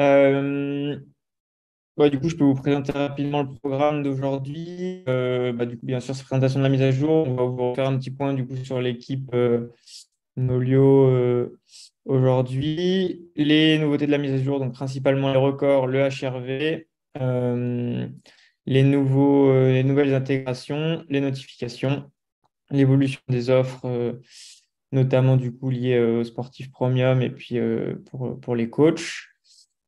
Euh, du coup, je peux vous présenter rapidement le programme d'aujourd'hui. Du coup, bien sûr, c'est présentation de la mise à jour. On va vous faire un petit point du coup sur l'équipe Nolio aujourd'hui. Les nouveautés de la mise à jour, donc principalement les records, le HRV, euh, les nouvelles intégrations, les notifications, l'évolution des offres, notamment du coup liées aux sportifs premium et puis pour les coachs,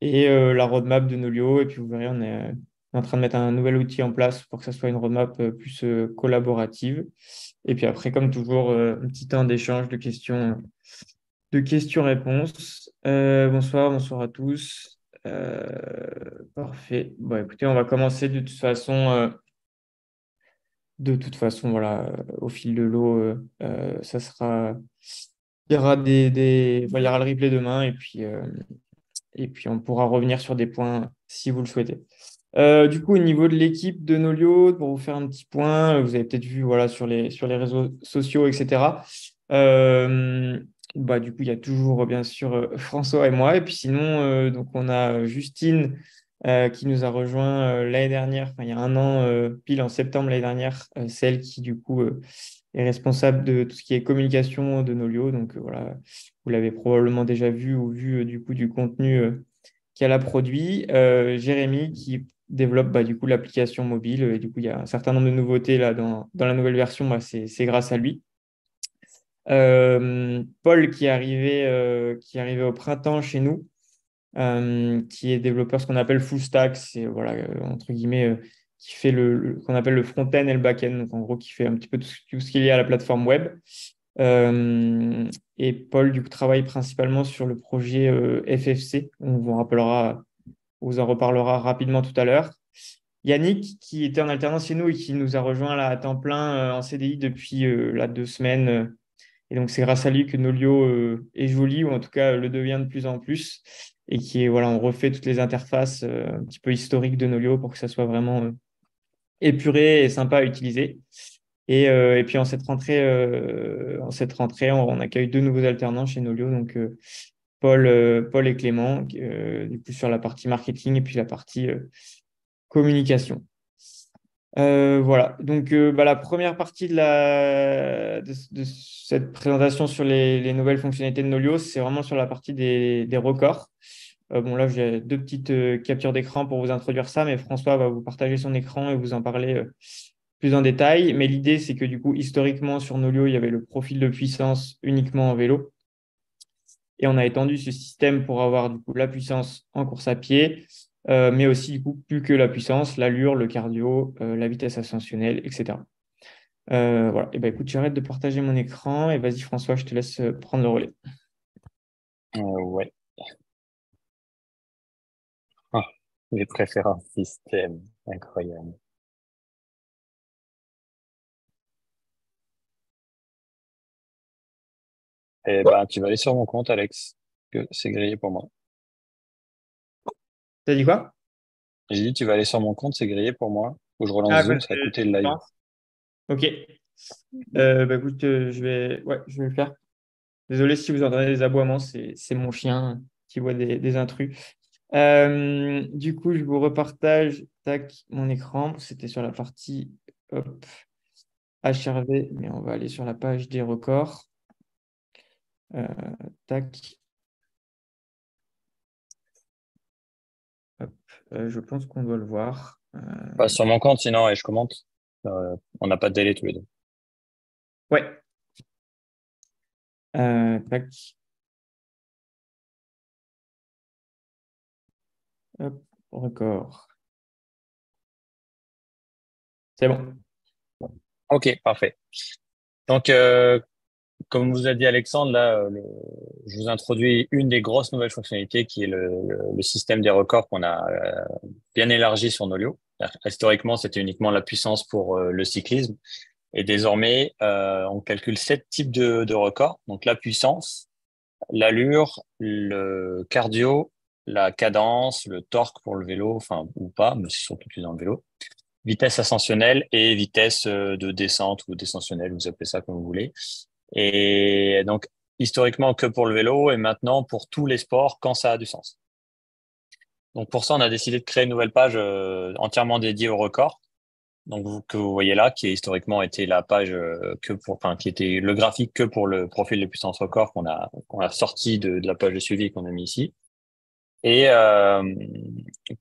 et la roadmap de Nolio. Et puis vous verrez, on est en train de mettre un nouvel outil en place pour que ça soit une roadmap plus collaborative. Et puis après, comme toujours, un petit temps d'échange de questions-réponses. Bonsoir à tous. Parfait. Bon, écoutez, on va commencer de toute façon, voilà, au fil de l'eau, ça sera, il y aura il y aura le replay demain, et puis on pourra revenir sur des points si vous le souhaitez. Du coup, au niveau de l'équipe de Nolio, pour vous faire un petit point, vous avez peut-être vu, voilà, sur les réseaux sociaux, etc. Euh, du coup, il y a toujours bien sûr François et moi, et puis sinon, donc on a Justine qui nous a rejoint l'année dernière, enfin il y a un an, pile en septembre l'année dernière, celle qui du coup est responsable de tout ce qui est communication de Nolio. Donc voilà, vous l'avez probablement déjà vu ou vu du coup du contenu qu'elle a produit. Jérémy qui développe du coup l'application mobile. Et du coup, il y a un certain nombre de nouveautés là dans la nouvelle version. C'est grâce à lui. Paul qui est arrivé au printemps chez nous, qui est développeur ce qu'on appelle full stack, c'est voilà, entre guillemets, qui fait qu'on appelle le front-end et le back-end, donc en gros qui fait un petit peu tout ce qui est lié à la plateforme web. Euh, et Paul du coup travaille principalement sur le projet FFC, on vous en reparlera rapidement tout à l'heure. Yannick, qui était en alternance chez nous et qui nous a rejoint là à temps plein en CDI depuis là 2 semaines. Et donc, c'est grâce à lui que Nolio est joli, ou en tout cas le devient de plus en plus. Et voilà, on refait toutes les interfaces un petit peu historiques de Nolio pour que ça soit vraiment épuré et sympa à utiliser. Et puis en cette rentrée, on accueille deux nouveaux alternants chez Nolio, donc Paul et Clément, du coup sur la partie marketing et puis la partie communication. Voilà, donc la première partie de cette présentation sur les nouvelles fonctionnalités de Nolio, c'est vraiment sur la partie des records. Bon, là, j'ai deux petites captures d'écran pour vous introduire ça, mais François va vous partager son écran et vous en parler plus en détail. Mais l'idée, c'est que du coup, historiquement, sur Nolio, il y avait le profil de puissance uniquement en vélo. Et on a étendu ce système pour avoir du coup la puissance en course à pied, mais aussi du coup plus que la puissance, l'allure, le cardio, la vitesse ascensionnelle, etc. Voilà. Et ben écoute, j'arrête de partager mon écran et vas-y François, je te laisse prendre le relais. Ouais. Ah, les préférences système, incroyable. Eh ben, tu vas aller sur mon compte, Alex, que c'est grillé pour moi. T'as dit quoi? J'ai dit, tu vas aller sur mon compte, c'est grillé pour moi. Faut que je relance Ah, quoi, Zoom, ça a coûté le live. ok. Écoute, je vais le faire. Désolé si vous entendez des aboiements, c'est mon chien qui voit des intrus. Du coup, je vous repartage tac, mon écran. C'était sur la partie hop, HRV, mais on va aller sur la page des records. Euh, tac, hop. Je pense qu'on doit le voir. Pas sur mon compte, sinon, et je commente. On n'a pas de délai tous les deux. Ouais. Tac, hop, record. C'est bon. Ok, parfait. Donc, comme vous a dit Alexandre, là, je vous introduis une des grosses nouvelles fonctionnalités qui est le système des records qu'on a bien élargi sur Nolio. Historiquement, c'était uniquement la puissance pour le cyclisme. Et désormais, on calcule 7 types de records. Donc la puissance, l'allure, le cardio, la cadence, le torque pour le vélo, enfin ou pas, mais c'est surtout plus dans le vélo. Vitesse ascensionnelle et vitesse de descente ou descensionnelle, vous appelez ça comme vous voulez. Et donc historiquement que pour le vélo et maintenant pour tous les sports quand ça a du sens. Donc pour ça, on a décidé de créer une nouvelle page entièrement dédiée au record. Donc que vous voyez là, qui a historiquement été la page enfin qui était le graphique que pour le profil de puissance record qu'on a sorti de la page de suivi qu'on a mis ici. Et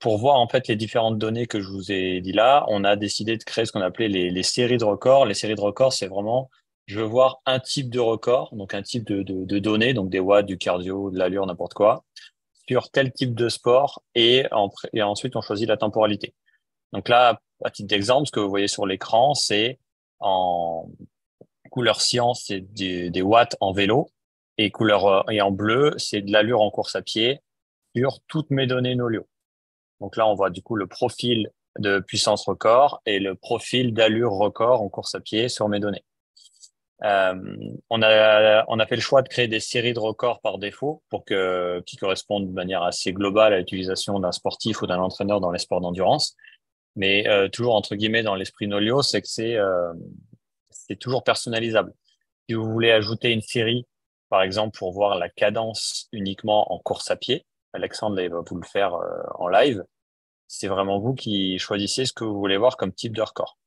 pour voir en fait les différentes données que je vous ai dit là, on a décidé de créer ce qu'on appelait les séries de records. Les séries de records, c'est vraiment, je veux voir un type de record, donc un type de données, donc des watts, du cardio, de l'allure, n'importe quoi, sur tel type de sport, et ensuite on choisit la temporalité. Donc là, à titre d'exemple, ce que vous voyez sur l'écran, c'est en couleur cyan, c'est des watts en vélo, et en bleu, c'est de l'allure en course à pied sur toutes mes données Nolio. Donc là, on voit du coup le profil de puissance record et le profil d'allure record en course à pied sur mes données. On a fait le choix de créer des séries de records par défaut qui correspondent de manière assez globale à l'utilisation d'un sportif ou d'un entraîneur dans les sports d'endurance. Mais toujours entre guillemets dans l'esprit Nolio, c'est que c'est toujours personnalisable. Si vous voulez ajouter une série, par exemple, pour voir la cadence uniquement en course à pied, Alexandre là, il va vous le faire en live. C'est vraiment vous qui choisissez ce que vous voulez voir comme type de record.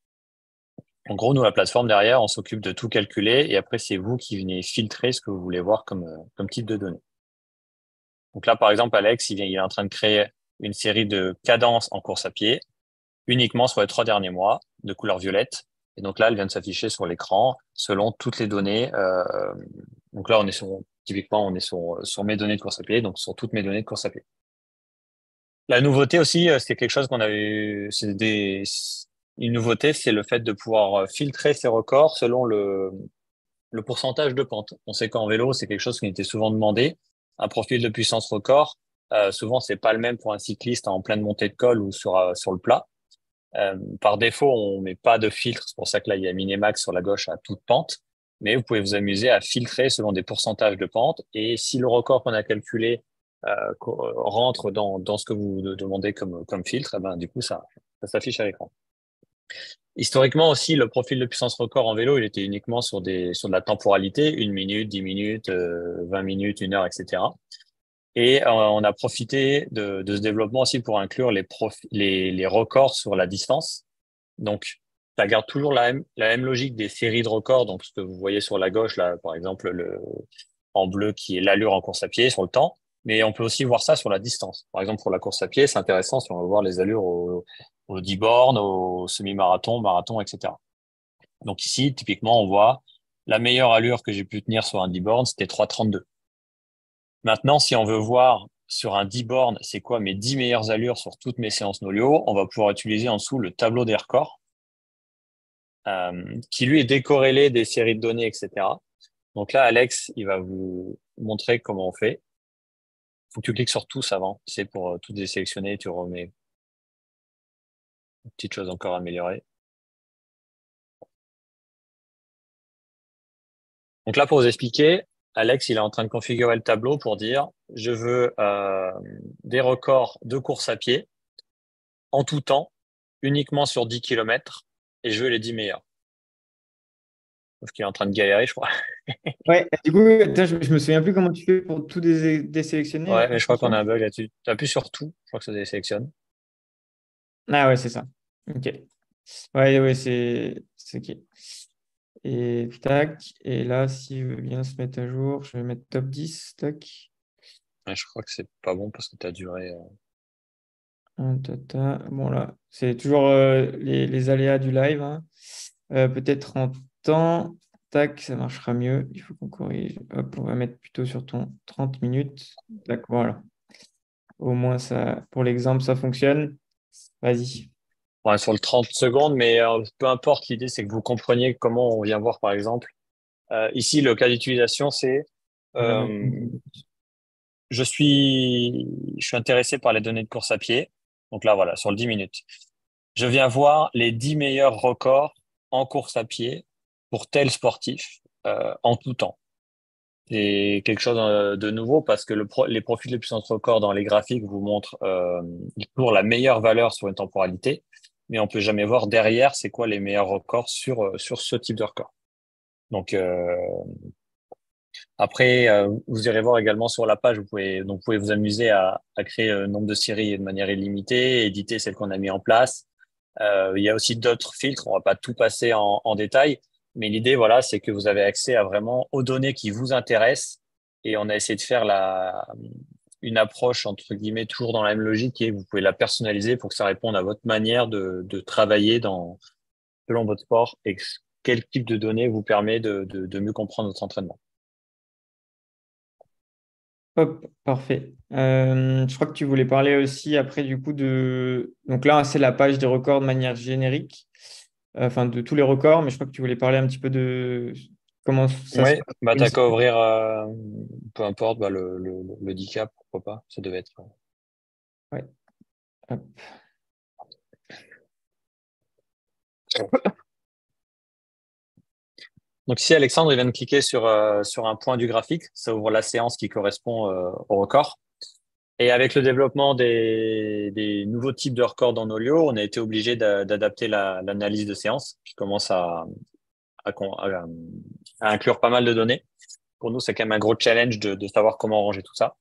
En gros, nous, la plateforme derrière, on s'occupe de tout calculer et après, c'est vous qui venez filtrer ce que vous voulez voir comme type de données. Donc là, par exemple, Alex, il est en train de créer une série de cadences en course à pied, uniquement sur les 3 derniers mois, de couleur violette. Et donc là, elle vient de s'afficher sur l'écran selon toutes les données. Donc là, typiquement, on est sur mes données de course à pied, donc sur toutes mes données de course à pied. La nouveauté aussi, c'est quelque chose qu'on avait, une nouveauté, c'est le fait de pouvoir filtrer ces records selon le pourcentage de pente. On sait qu'en vélo, c'est quelque chose qui était souvent demandé. Un profil de puissance record, souvent, c'est pas le même pour un cycliste en pleine montée de col ou sur le plat. Par défaut, on met pas de filtre. C'est pour ça que là, il y a Minimax sur la gauche à toute pente. Mais vous pouvez vous amuser à filtrer selon des pourcentages de pente. Et si le record qu'on a calculé rentre dans ce que vous demandez comme filtre, eh ben, du coup, ça s'affiche à l'écran. Historiquement aussi, le profil de puissance record en vélo, il était uniquement sur de la temporalité, 1 minute, 10 minutes, 20 minutes, 1 heure, etc. Et on a profité de ce développement aussi pour inclure les records sur la distance. Donc, ça garde toujours la même logique des séries de records. Donc, ce que vous voyez sur la gauche, là, par exemple, en bleu qui est l'allure en course à pied sur le temps. Mais on peut aussi voir ça sur la distance. Par exemple, pour la course à pied, c'est intéressant si on veut voir les allures au 10 bornes, au semi-marathon, marathon, etc. Donc ici, typiquement, on voit la meilleure allure que j'ai pu tenir sur un 10 bornes, c'était 3,32. Maintenant, si on veut voir sur un 10 bornes, c'est quoi mes 10 meilleures allures sur toutes mes séances Nolio, on va pouvoir utiliser en dessous le tableau des records, qui lui est décorrélé des séries de données, etc. Donc là, Alex, il va vous montrer comment on fait. Faut que tu cliques sur tous avant. C'est pour tout désélectionner, tu remets une petite chose encore à améliorer. Donc là, pour vous expliquer, Alex, il est en train de configurer le tableau pour dire, je veux des records de course à pied en tout temps, uniquement sur 10 km, et je veux les 10 meilleurs. Sauf qu'il est en train de galérer, je crois. Ouais, du coup, attends, je me souviens plus comment tu fais pour tout désélectionner Ouais, mais je en crois qu'on soi. a un bug là-dessus. Tu appuies sur tout, je crois que ça désélectionne. Ah ouais, c'est ça. Ok. Ouais, ouais, c'est ok. Et tac. Et là, s'il veut bien se mettre à jour, je vais mettre top 10. Tac. Ouais, je crois que c'est pas bon parce que tu as duré. Bon, là, c'est toujours les aléas du live, hein. Peut-être en temps. Tac, ça marchera mieux. Il faut qu'on corrige. Hop, on va mettre plutôt sur ton 30 minutes. Tac, voilà. Au moins, ça, pour l'exemple, ça fonctionne. Vas-y. Ouais, sur le 30 secondes, mais peu importe, l'idée c'est que vous compreniez comment on vient voir par exemple. Ici, le cas d'utilisation, c'est On va mettre. euh, je suis intéressé par les données de course à pied. Donc là, voilà, sur le 10 minutes. Je viens voir les 10 meilleurs records en course à pied pour tel sportif en tout temps. C'est quelque chose de nouveau parce que les profils de puissance record dans les graphiques vous montrent toujours la meilleure valeur sur une temporalité, mais on peut jamais voir derrière c'est quoi les meilleurs records sur ce type de record. Donc Après, vous irez voir également sur la page, vous pouvez vous amuser à créer un nombre de séries de manière illimitée, éditer celles qu'on a mis en place. Il y a aussi d'autres filtres, on va pas tout passer en détail, mais l'idée, voilà, c'est que vous avez accès à vraiment aux données qui vous intéressent et on a essayé de faire une approche, entre guillemets, toujours dans la même logique et vous pouvez la personnaliser pour que ça réponde à votre manière de travailler selon votre sport et quel type de données vous permet de mieux comprendre votre entraînement. Hop, parfait. Je crois que tu voulais parler aussi après du coup de... Donc là, c'est la page des records de manière générique, enfin de tous les records, mais je crois que tu voulais parler un petit peu de comment ça se Oui, passe bah pour une t'as qu'à série. ouvrir, peu importe, bah, le 10K, pourquoi pas, ça devait être. Ouais, hop. Donc ici, Alexandre, il vient de cliquer sur un point du graphique, ça ouvre la séance qui correspond au record. Et avec le développement des nouveaux types de records dans Nolio, on a été obligé d'adapter l'analyse de séance, qui commence à, con- à inclure pas mal de données. Pour nous, c'est quand même un gros challenge de savoir comment ranger tout ça.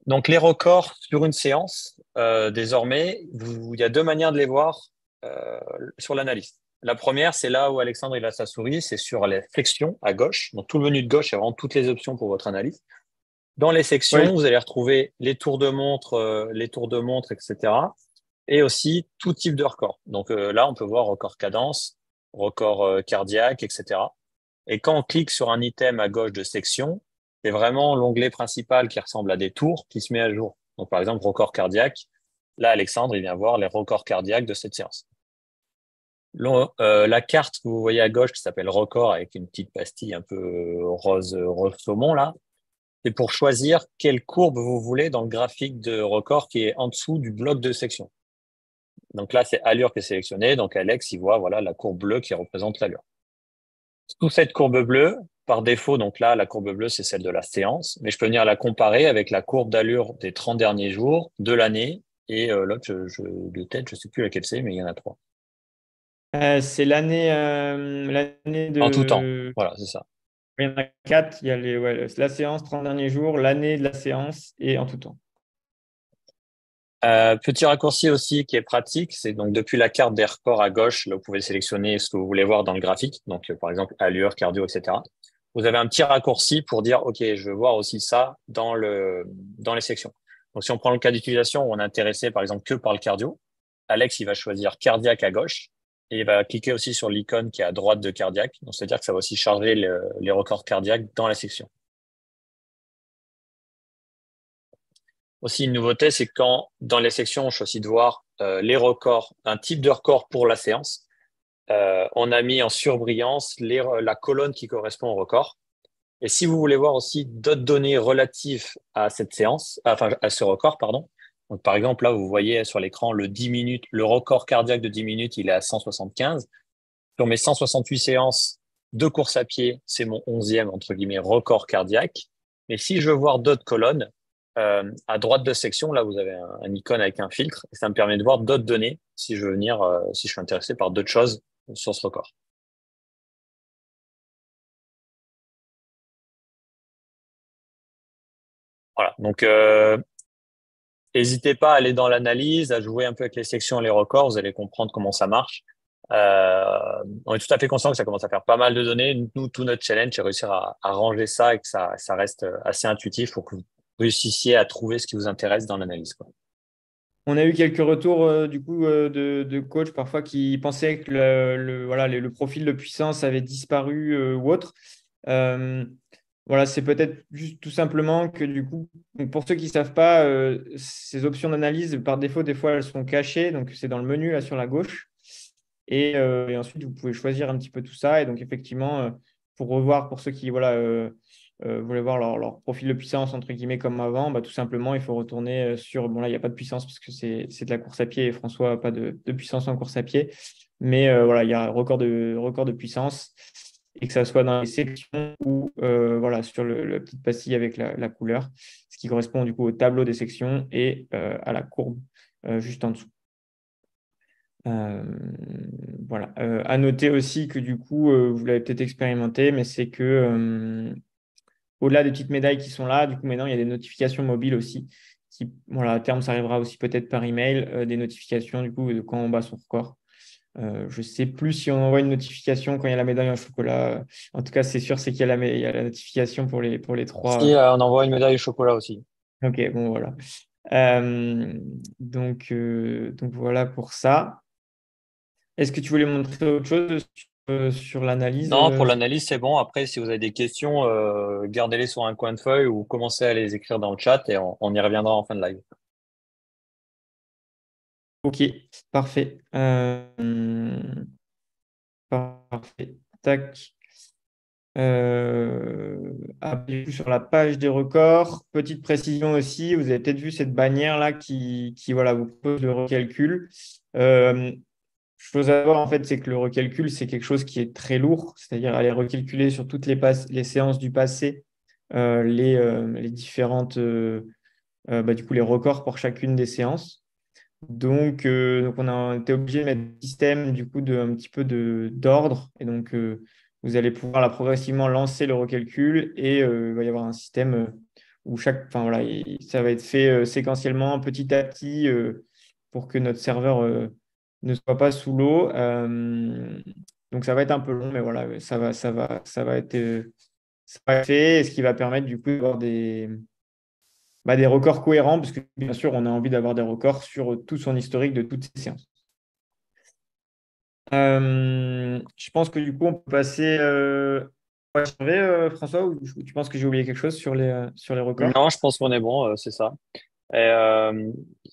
Donc les records sur une séance, désormais, il y a deux manières de les voir euh, sur l'analyse. La première, c'est là où Alexandre il a sa souris, c'est sur les sections à gauche. Donc tout le menu de gauche, c'est vraiment toutes les options pour votre analyse. Dans les Ouais, sections, vous allez retrouver les tours de montre, etc. Et aussi tout type de record. Donc là, on peut voir record cadence, record cardiaque, etc. Et quand on clique sur un item à gauche de section, c'est vraiment l'onglet principal qui ressemble à des tours qui se met à jour. Donc, par exemple, record cardiaque. Là, Alexandre, il vient voir les records cardiaques de cette séance. La carte que vous voyez à gauche qui s'appelle record avec une petite pastille un peu rose saumon là, c'est pour choisir quelle courbe vous voulez dans le graphique de record qui est en dessous du bloc de section. Donc là, c'est allure qui est sélectionnée. Donc Alex, il voit voilà la courbe bleue qui représente l'allure. Sous cette courbe bleue, par défaut, donc là, la courbe bleue, c'est celle de la séance, mais je peux venir la comparer avec la courbe d'allure des 30 derniers jours de l'année. Et l'autre, de tête, je sais plus laquelle c'est, mais il y en a trois. C'est l'année En tout temps. de... Voilà, c'est ça. Il y en a quatre. Il y a la séance, 30 derniers jours, l'année de la séance et en tout temps. Petit raccourci aussi qui est pratique, c'est donc depuis la carte des records à gauche, là vous pouvez sélectionner ce que vous voulez voir dans le graphique, donc par exemple allure, cardio, etc. Vous avez un petit raccourci pour dire ok, je veux voir aussi ça dans les sections. Donc si on prend le cas d'utilisation où on est intéressé par exemple que par le cardio, Alex il va choisir cardiaque à gauche et il va cliquer aussi sur l'icône qui est à droite de cardiaque. Donc c'est-à-dire que ça va aussi charger les records cardiaques dans la section. Aussi, une nouveauté, c'est quand dans les sections, on choisit de voir les records, un type de record pour la séance. On a mis en surbrillance la colonne qui correspond au record. Et si vous voulez voir aussi d'autres données relatives à cette séance, enfin à ce record, pardon. Donc, par exemple, là, vous voyez sur l'écran le 10 minutes, le record cardiaque de 10 minutes, il est à 175. Sur mes 168 séances de course à pied, c'est mon 11e, entre guillemets, record cardiaque. Mais si je veux voir d'autres colonnes, à droite de section, là, vous avez un icône avec un filtre et ça me permet de voir d'autres données si je veux venir, si je suis intéressé par d'autres choses sur ce record. Voilà. Donc, n'hésitez pas à aller dans l'analyse, à jouer un peu avec les sections et les records. Vous allez comprendre comment ça marche. Euh, on est tout à fait conscient que ça commence à faire pas mal de données. Nous, tout notre challenge, c'est réussir à ranger ça et que ça reste assez intuitif pour que vous réussissiez à trouver ce qui vous intéresse dans l'analyse, quoi. On a eu quelques retours du coup de coachs parfois qui pensaient que voilà, le profil de puissance avait disparu ou autre. Euh, voilà, c'est peut-être juste tout simplement que du coup, donc, pour ceux qui ne savent pas, ces options d'analyse, par défaut, des fois, elles sont cachées. Donc, c'est dans le menu là sur la gauche. Et ensuite, vous pouvez choisir un petit peu tout ça. Et donc, effectivement, pour revoir, pour ceux qui voilà, voulaient voir leur profil de puissance, entre guillemets, comme avant, bah, tout simplement, il faut retourner sur. Bon, là, il n'y a pas de puissance parce que c'est de la course à pied et François n'a pas de puissance en course à pied. Mais voilà, il y a un record de puissance et que ça soit dans les sections ou voilà, sur la petite pastille avec la couleur, ce qui correspond du coup au tableau des sections et à la courbe juste en dessous. Euh, voilà. À noter aussi que du coup, vous l'avez peut-être expérimenté, mais c'est que au-delà des petites médailles qui sont là, du coup, maintenant, il y a des notifications mobiles aussi. Qui, voilà, à terme, ça arrivera aussi peut-être par email, des notifications du coup de quand on bat son record. Je ne sais plus si on envoie une notification quand il y a la médaille en chocolat. En tout cas, c'est sûr, c'est qu'il y a il y a la notification pour les Si, trois. on envoie une médaille au chocolat aussi. Ok, bon, voilà. Euh, donc voilà pour ça. Est-ce que tu voulais montrer autre chose sur l'analyse? Non, pour l'analyse, c'est bon. Après, si vous avez des questions, gardez-les sur un coin de feuille ou commencez à les écrire dans le chat et on y reviendra en fin de live. Ok, parfait. Parfait. Tac. Du coup, sur la page des records, petite précision aussi, vous avez peut-être vu cette bannière-là qui voilà, vous propose le recalcul. Euh, Chose à voir, en fait, c'est que le recalcul, c'est quelque chose qui est très lourd, c'est-à-dire aller recalculer sur toutes les séances du passé, les différentes, du coup, les records pour chacune des séances. Donc on a été obligé de mettre un système du coup un petit peu d'ordre. Et donc, vous allez pouvoir là, progressivement lancer le recalcul et il va y avoir un système où enfin, voilà, ça va être fait séquentiellement, petit à petit, pour que notre serveur ne soit pas sous l'eau. Donc, ça va être un peu long, mais voilà, ça va être fait, et ce qui va permettre du coup d'avoir des records cohérents, parce que bien sûr, on a envie d'avoir des records sur tout son historique de toutes ces séances. Je pense que du coup, on peut passer au HRV, François, ou tu penses que j'ai oublié quelque chose sur les records? Non, je pense qu'on est bon, c'est ça. Et,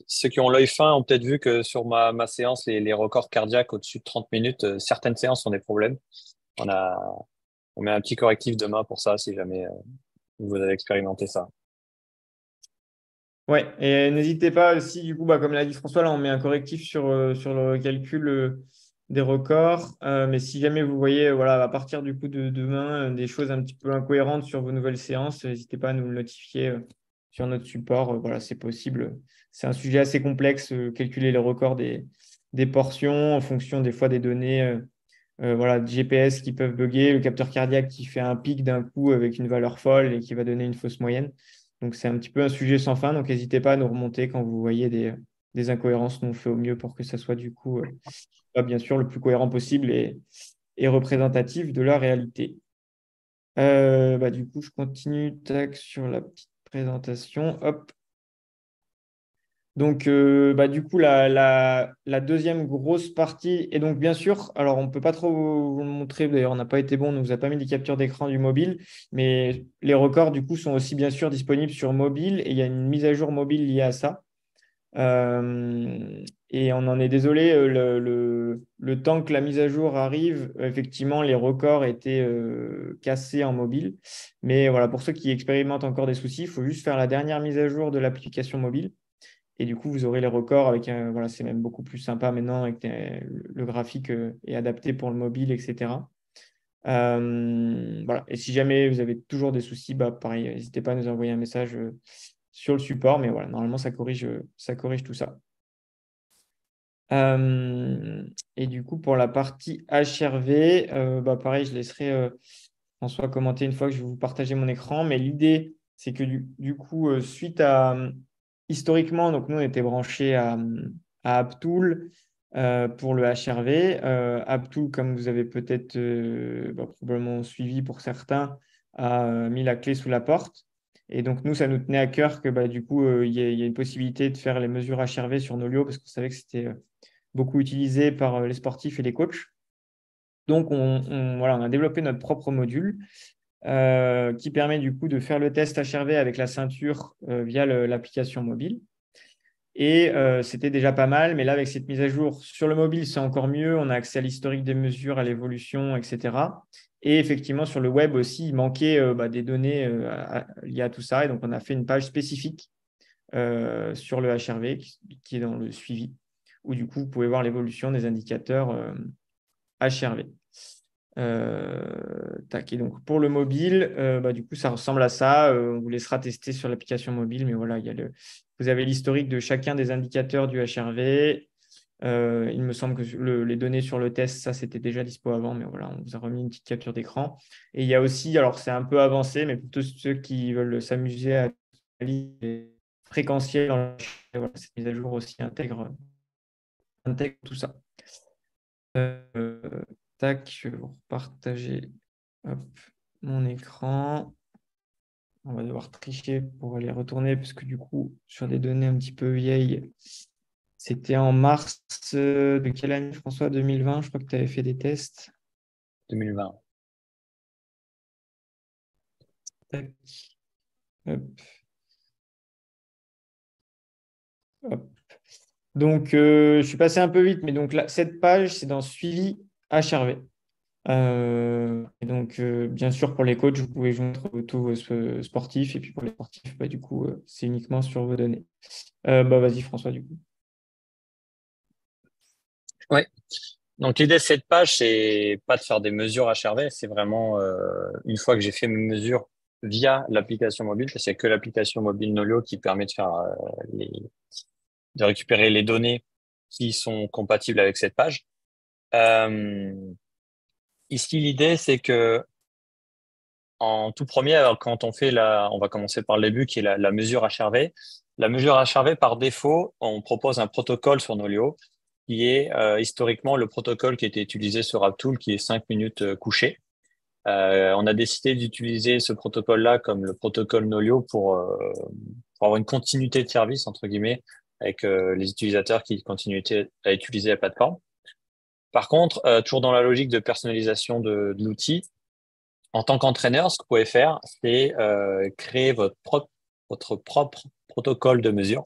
ceux qui ont l'œil fin ont peut-être vu que sur ma séance, les records cardiaques au-dessus de 30 minutes, certaines séances ont des problèmes. On a, on met un petit correctif demain pour ça, si jamais vous avez expérimenté ça. Ouais, et n'hésitez pas aussi, du coup, comme l'a dit François, là, on met un correctif sur le calcul des records. Mais si jamais vous voyez, voilà, à partir du coup de demain, des choses un petit peu incohérentes sur vos nouvelles séances, n'hésitez pas à nous le notifier sur notre support. Voilà, c'est possible. C'est un sujet assez complexe, calculer les records des portions en fonction des fois des données. Voilà, de GPS qui peuvent bugger, le capteur cardiaque qui fait un pic d'un coup avec une valeur folle et qui va donner une fausse moyenne. Donc, c'est un petit peu un sujet sans fin. Donc, n'hésitez pas à nous remonter quand vous voyez des incohérences. Nous, on fait au mieux pour que ça soit du coup, bien sûr, le plus cohérent possible et représentatif de la réalité. Du coup, je continue tac, sur la petite présentation. Hop. Donc, du coup, la deuxième grosse partie, et donc bien sûr, alors on ne peut pas trop vous le montrer, d'ailleurs, on n'a pas été bon, on ne vous a pas mis des captures d'écran du mobile, mais les records, du coup, sont aussi bien sûr disponibles sur mobile, et il y a une mise à jour mobile liée à ça. Et on en est désolé, le temps que la mise à jour arrive, effectivement, les records étaient cassés en mobile. Mais voilà, pour ceux qui expérimentent encore des soucis, il faut juste faire la dernière mise à jour de l'application mobile. Et du coup, vous aurez les records avec voilà, c'est même beaucoup plus sympa maintenant avec le graphique est adapté pour le mobile, etc. Voilà. Et si jamais vous avez toujours des soucis, pareil, n'hésitez pas à nous envoyer un message sur le support. Mais voilà, normalement, ça corrige tout ça. Et du coup, pour la partie HRV, pareil, je laisserai François commenter une fois que je vais vous partager mon écran. Mais l'idée, c'est que du coup, suite à historiquement, donc nous, on était branchés à Aptool pour le HRV. Aptool, comme vous avez peut-être probablement suivi pour certains, a mis la clé sous la porte. Et donc, nous, ça nous tenait à cœur que du coup, il y a une possibilité de faire les mesures HRV sur Nolio parce qu'on savait que c'était beaucoup utilisé par les sportifs et les coachs. Donc, voilà, on a développé notre propre module qui permet du coup de faire le test HRV avec la ceinture via l'application mobile. Et c'était déjà pas mal, mais là, avec cette mise à jour sur le mobile, c'est encore mieux. On a accès à l'historique des mesures, à l'évolution, etc. Et effectivement, sur le web aussi, il manquait des données liées à tout ça. Et donc, on a fait une page spécifique sur le HRV qui est dans le suivi, où du coup, vous pouvez voir l'évolution des indicateurs HRV. Et donc pour le mobile, du coup, ça ressemble à ça. On vous laissera tester sur l'application mobile, mais voilà, vous avez l'historique de chacun des indicateurs du HRV. Il me semble que les données sur le test, ça, c'était déjà dispo avant, mais voilà, on vous a remis une petite capture d'écran. Et il y a aussi, alors c'est un peu avancé, mais pour tous ceux qui veulent s'amuser à lire les fréquentiels, voilà, cette mise à jour aussi intègre tout ça. Tac, je vais vous repartager hop, mon écran. On va devoir tricher pour aller retourner, parce que du coup, sur des données un petit peu vieilles, c'était en mars de quelle année, François? 2020, je crois que tu avais fait des tests. 2020. Tac, hop, hop. Donc, je suis passé un peu vite, mais donc là, cette page, c'est dans suivi HRV. Et donc, bien sûr, pour les coachs, vous pouvez joindre tous vos sportifs. Et puis pour les sportifs, bah, du coup, c'est uniquement sur vos données. Bah, vas-y, François, du coup. Ouais. Donc l'idée de cette page, c'est pas de faire des mesures HRV, c'est vraiment une fois que j'ai fait mes mesures via l'application mobile, parce qu'il n'y a que l'application mobile Nolio qui permet de faire de récupérer les données qui sont compatibles avec cette page. Euh, Ici, l'idée, c'est que en tout premier, alors, quand on fait on va commencer par le début, qui est la mesure HRV. La mesure HRV, par défaut, on propose un protocole sur Nolio qui est historiquement le protocole qui a été utilisé sur AppTool, qui est 5 minutes couché. On a décidé d'utiliser ce protocole-là comme le protocole Nolio pour avoir une continuité de service, entre guillemets, avec les utilisateurs qui continuent à utiliser la plateforme. Par contre, toujours dans la logique de personnalisation de l'outil, en tant qu'entraîneur, ce que vous pouvez faire, c'est créer votre propre protocole de mesure.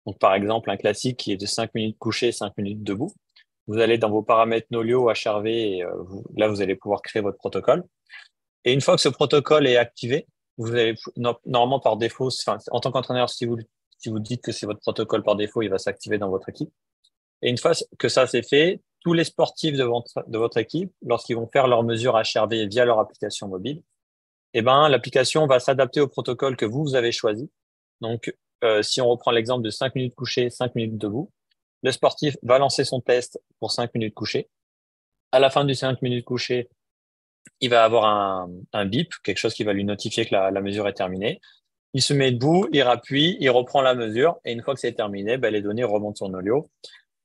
Donc, par exemple, un classique qui est de 5 minutes couché, 5 minutes debout. Vous allez dans vos paramètres Nolio, HRV, et là, vous allez pouvoir créer votre protocole. Et une fois que ce protocole est activé, vous allez normalement par défaut, enfin, en tant qu'entraîneur, si vous dites que c'est votre protocole par défaut, il va s'activer dans votre équipe. Et une fois que ça c'est fait, tous les sportifs de votre équipe, lorsqu'ils vont faire leurs mesures HRV via leur application mobile, eh ben, l'application va s'adapter au protocole que vous avez choisi. Donc, si on reprend l'exemple de 5 minutes couché, 5 minutes debout, le sportif va lancer son test pour 5 minutes couché. À la fin du 5 minutes couché, il va avoir un bip, quelque chose qui va lui notifier que la mesure est terminée. Il se met debout, il rappuie, il reprend la mesure, et une fois que c'est terminé, ben, les données remontent sur Nolio.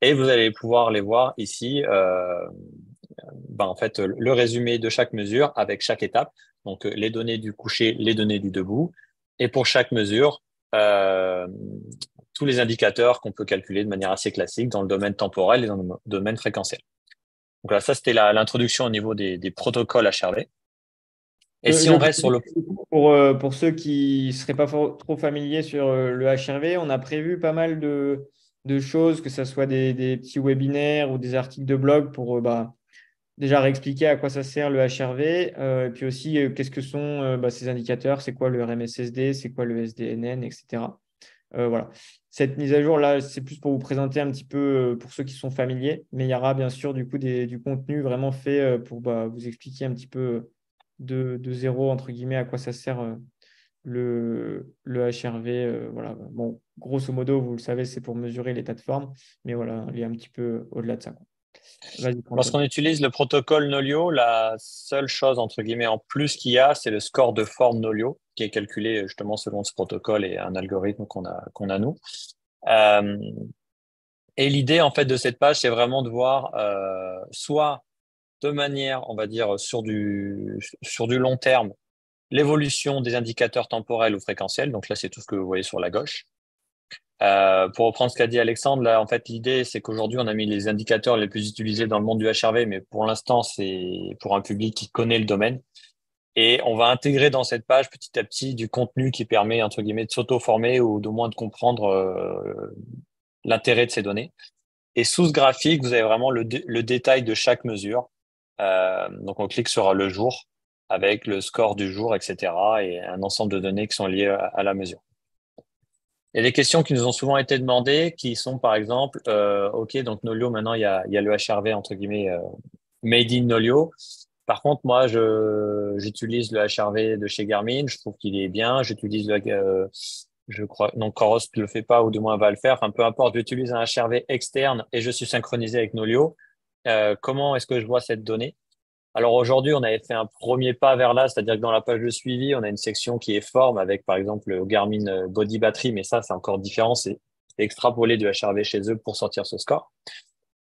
Et vous allez pouvoir les voir ici, ben, en fait, le résumé de chaque mesure avec chaque étape. Donc, les données du coucher, les données du debout. Et pour chaque mesure, euh, tous les indicateurs qu'on peut calculer de manière assez classique dans le domaine temporel et dans le domaine fréquentiel. Donc là, ça, c'était l'introduction au niveau des protocoles HRV. Et si Je on reste sur précise le... que, du coup, pour ceux qui ne seraient pas trop familiers sur le HRV, on a prévu pas mal de choses, que ce soit des petits webinaires ou des articles de blog pour bah, déjà réexpliquer à quoi ça sert le HRV, et puis aussi qu'est-ce que sont bah, ces indicateurs, c'est quoi le RMSSD, c'est quoi le SDNN, etc. Voilà. Cette mise à jour là, c'est plus pour vous présenter un petit peu pour ceux qui sont familiers, mais il y aura bien sûr du coup du contenu vraiment fait pour bah, vous expliquer un petit peu de zéro entre guillemets à quoi ça sert le HRV. Voilà. Bon, grosso modo, vous le savez, c'est pour mesurer l'état de forme, mais voilà, il est un petit peu au-delà de ça, quoi. Vas-y, François. Lorsqu'on utilise le protocole Nolio, la seule chose, entre guillemets, en plus qu'il y a, c'est le score de forme Nolio, qui est calculé justement selon ce protocole et un algorithme qu'on a nous. Euh, et l'idée, en fait, de cette page, c'est vraiment de voir soit de manière, on va dire, sur du long terme, l'évolution des indicateurs temporels ou fréquentiels. Donc là, c'est tout ce que vous voyez sur la gauche. Pour reprendre ce qu'a dit Alexandre, là, en fait, l'idée, c'est qu'aujourd'hui, on a mis les indicateurs les plus utilisés dans le monde du HRV, mais pour l'instant, c'est pour un public qui connaît le domaine. Et on va intégrer dans cette page petit à petit du contenu qui permet, entre guillemets, de s'auto-former ou de moins de comprendre l'intérêt de ces données. Et sous ce graphique, vous avez vraiment le détail de chaque mesure. Donc, on clique sur le jour avec le score du jour, etc. et un ensemble de données qui sont liées à la mesure. Il y a des questions qui nous ont souvent été demandées, qui sont par exemple, OK, donc Nolio, maintenant, il y a le HRV, entre guillemets, made in Nolio. Par contre, moi, j'utilise le HRV de chez Garmin, je trouve qu'il est bien. J'utilise je crois. Donc, Coros ne le fait pas, ou du moins va le faire. Enfin, peu importe, j'utilise un HRV externe et je suis synchronisé avec Nolio. Comment est-ce que je vois cette donnée? Alors aujourd'hui, on avait fait un premier pas vers là, c'est-à-dire que dans la page de suivi, on a une section qui est forme avec, par exemple, le Garmin Body Battery, mais ça, c'est encore différent. C'est extrapolé de HRV chez eux pour sortir ce score.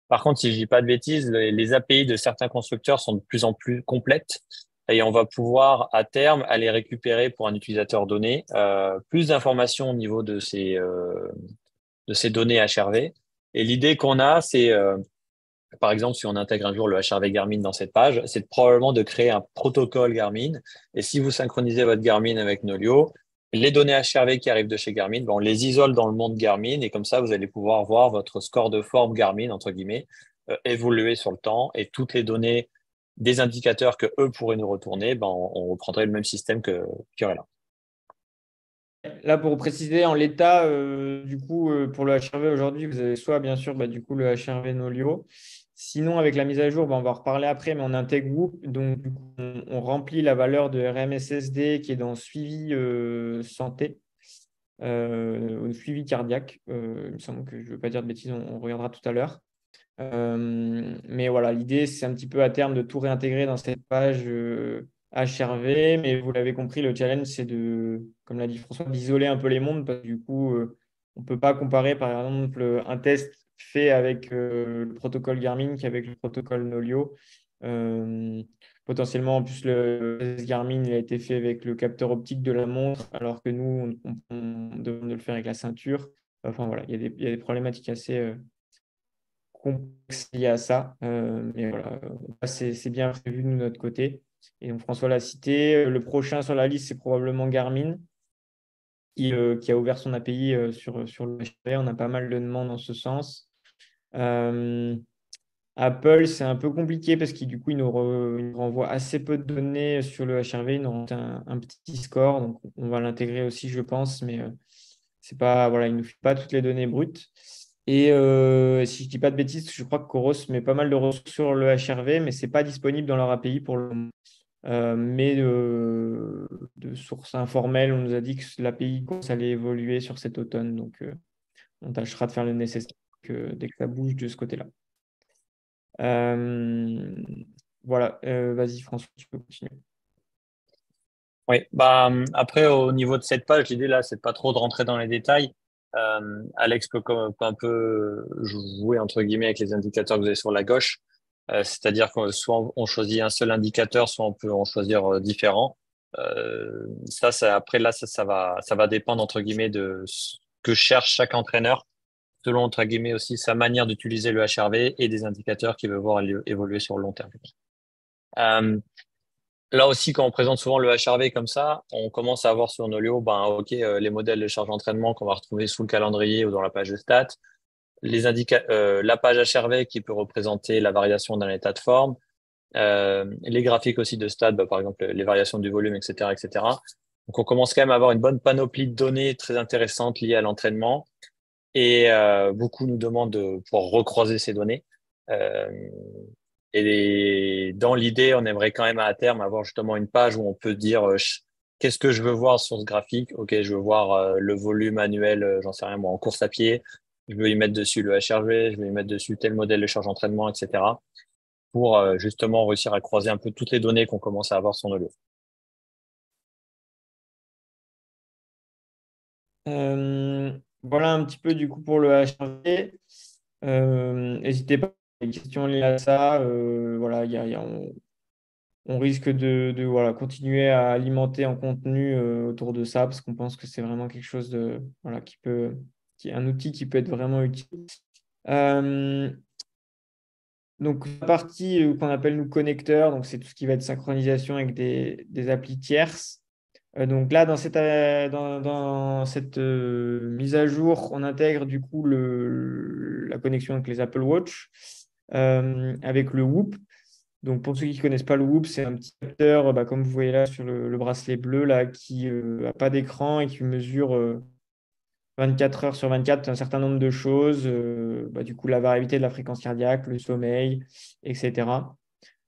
Par contre, si je dis pas de bêtises, les API de certains constructeurs sont de plus en plus complètes et on va pouvoir à terme aller récupérer pour un utilisateur donné plus d'informations au niveau de ces données HRV. Et l'idée qu'on a, c'est par exemple, si on intègre un jour le HRV Garmin dans cette page, c'est probablement de créer un protocole Garmin. Et si vous synchronisez votre Garmin avec Nolio, les données HRV qui arrivent de chez Garmin, ben, on les isole dans le monde Garmin et comme ça, vous allez pouvoir voir votre score de forme Garmin, entre guillemets, évoluer sur le temps et toutes les données des indicateurs que eux pourraient nous retourner, ben, on reprendrait le même système qu'il y aurait là. Là, pour préciser, en l'état, du coup, pour le HRV aujourd'hui, vous avez soit bien sûr du coup, le HRV Nolio. Sinon, avec la mise à jour, on va en reparler après, mais on intègre Whoop. Donc, du coup, on remplit la valeur de RMSSD qui est dans suivi santé, au suivi cardiaque. Il me semble que je ne veux pas dire de bêtises, on regardera tout à l'heure. Mais voilà, l'idée, c'est un petit peu à terme de tout réintégrer dans cette page HRV. Mais vous l'avez compris, le challenge, c'est de, comme l'a dit François, d'isoler un peu les mondes parce que du coup, on ne peut pas comparer, par exemple, un test fait avec le protocole Garmin qu'avec le protocole Nolio. Euh, Potentiellement, en plus, le test Garmin il a été fait avec le capteur optique de la montre, alors que nous, on demande de le faire avec la ceinture. Enfin, voilà, il y a des problématiques assez complexe lié à ça. Mais voilà, c'est bien prévu de notre côté. Et donc François l'a cité. Le prochain sur la liste, c'est probablement Garmin, qui a ouvert son API sur le HV. On a pas mal de demandes en ce sens. Euh, Apple, c'est un peu compliqué parce qu'il du coup, il nous renvoie assez peu de données sur le HRV. Il nous renvoie un petit score. Donc, on va l'intégrer aussi, je pense. Mais c'est pas, voilà, il ne nous fait pas toutes les données brutes. Et si je ne dis pas de bêtises, je crois que Coros met pas mal de ressources sur le HRV, mais ce n'est pas disponible dans leur API pour le moment. Mais de sources informelles, on nous a dit que l'API commence à aller évoluer sur cet automne. Donc, on tâchera de faire le nécessaire dès que ça bouge de ce côté-là. Euh, voilà, vas-y François, tu peux continuer. Oui, bah, après, au niveau de cette page, l'idée là, c'est pas trop de rentrer dans les détails. Alex peut un peu jouer entre guillemets avec les indicateurs que vous avez sur la gauche. C'est-à-dire que soit on choisit un seul indicateur, soit on peut en choisir différents. Après là, ça va dépendre entre guillemets de ce que cherche chaque entraîneur, selon entre guillemets aussi sa manière d'utiliser le HRV et des indicateurs qu'il veut voir évoluer sur le long terme. Euh, Là aussi, quand on présente souvent le HRV comme ça, on commence à avoir sur Nolio, ben, OK, les modèles de charge d'entraînement qu'on va retrouver sous le calendrier ou dans la page de stats, la page HRV qui peut représenter la variation d'un état de forme, les graphiques aussi de stats, bah, par exemple, les variations du volume, etc., etc. Donc, on commence quand même à avoir une bonne panoplie de données très intéressantes liées à l'entraînement et beaucoup nous demandent de pouvoir recroiser ces données. Euh, et dans l'idée, on aimerait quand même à terme avoir justement une page où on peut dire qu'est-ce que je veux voir sur ce graphique? Ok, je veux voir le volume annuel, j'en sais rien moi, en course à pied. Je veux y mettre dessus le HRV, je veux y mettre dessus tel modèle de charge d'entraînement, etc. Pour justement réussir à croiser un peu toutes les données qu'on commence à avoir sur nos lieux. Voilà un petit peu du coup pour le HRV. N'hésitez pas à des questions liées à ça. Voilà, on risque voilà, continuer à alimenter en contenu autour de ça parce qu'on pense que c'est vraiment quelque chose voilà, qui est un outil qui peut être vraiment utile. Euh, donc, la partie qu'on appelle nous connecteurs, donc c'est tout ce qui va être synchronisation avec des applis tierces. Donc là, dans cette mise à jour, on intègre du coup la connexion avec les Apple Watch avec le Whoop. Donc pour ceux qui ne connaissent pas le Whoop, c'est un petit capteur, comme vous voyez là sur le bracelet bleu, là, qui n'a pas d'écran et qui mesure 24 heures sur 24 un certain nombre de choses. Du coup, la variabilité de la fréquence cardiaque, le sommeil, etc.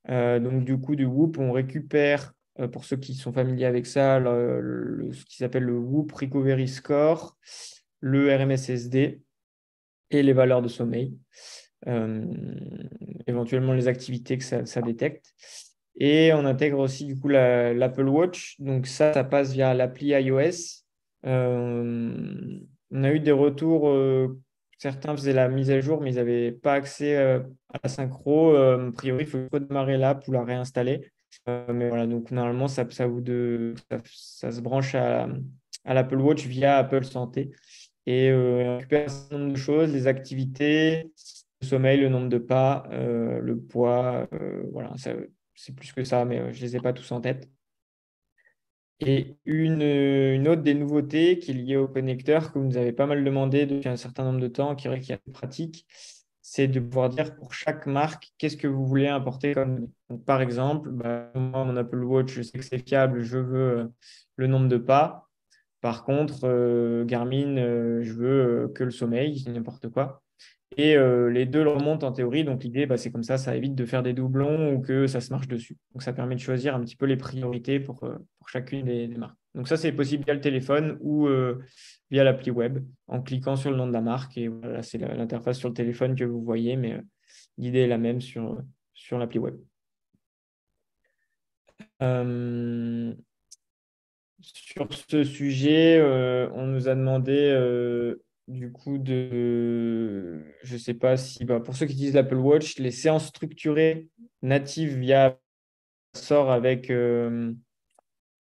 Donc du coup, du Whoop, on récupère pour ceux qui sont familiers avec ça, ce qui s'appelle le Whoop Recovery Score, le RMSSD et les valeurs de sommeil, euh, éventuellement les activités que ça détecte. Et on intègre aussi du coup l'Apple Watch. Donc ça passe via l'appli iOS. On a eu des retours, certains faisaient la mise à jour, mais ils n'avaient pas accès à la synchro. A priori, il faut redémarrer l'app ou la réinstaller. Mais voilà, donc normalement, ça se branche à l'Apple Watch via Apple Santé. Et on récupère un certain nombre de choses, les activités, le sommeil, le nombre de pas, le poids, voilà, c'est plus que ça, mais je ne les ai pas tous en tête. Et une autre des nouveautés qui est liée au connecteur, que vous nous avez pas mal demandé depuis un certain nombre de temps, qui est vrai qu'il y a pratique, c'est de pouvoir dire pour chaque marque, qu'est-ce que vous voulez importer comme données. Donc, par exemple, bah, moi, mon Apple Watch, je sais que c'est fiable, je veux le nombre de pas. Par contre, Garmin, je veux que le sommeil, je dis n'importe quoi. Et les deux le remontent en théorie. Donc l'idée, bah, c'est comme ça évite de faire des doublons ou que ça se marche dessus. Donc ça permet de choisir un petit peu les priorités pour chacune des marques. Donc ça, c'est possible via le téléphone ou via l'appli web en cliquant sur le nom de la marque. Et voilà, c'est l'interface sur le téléphone que vous voyez, mais l'idée est la même sur l'appli web. Euh, Sur ce sujet, on nous a demandé du coup je ne sais pas si, bah, pour ceux qui utilisent l'Apple Watch, les séances structurées natives via sort avec,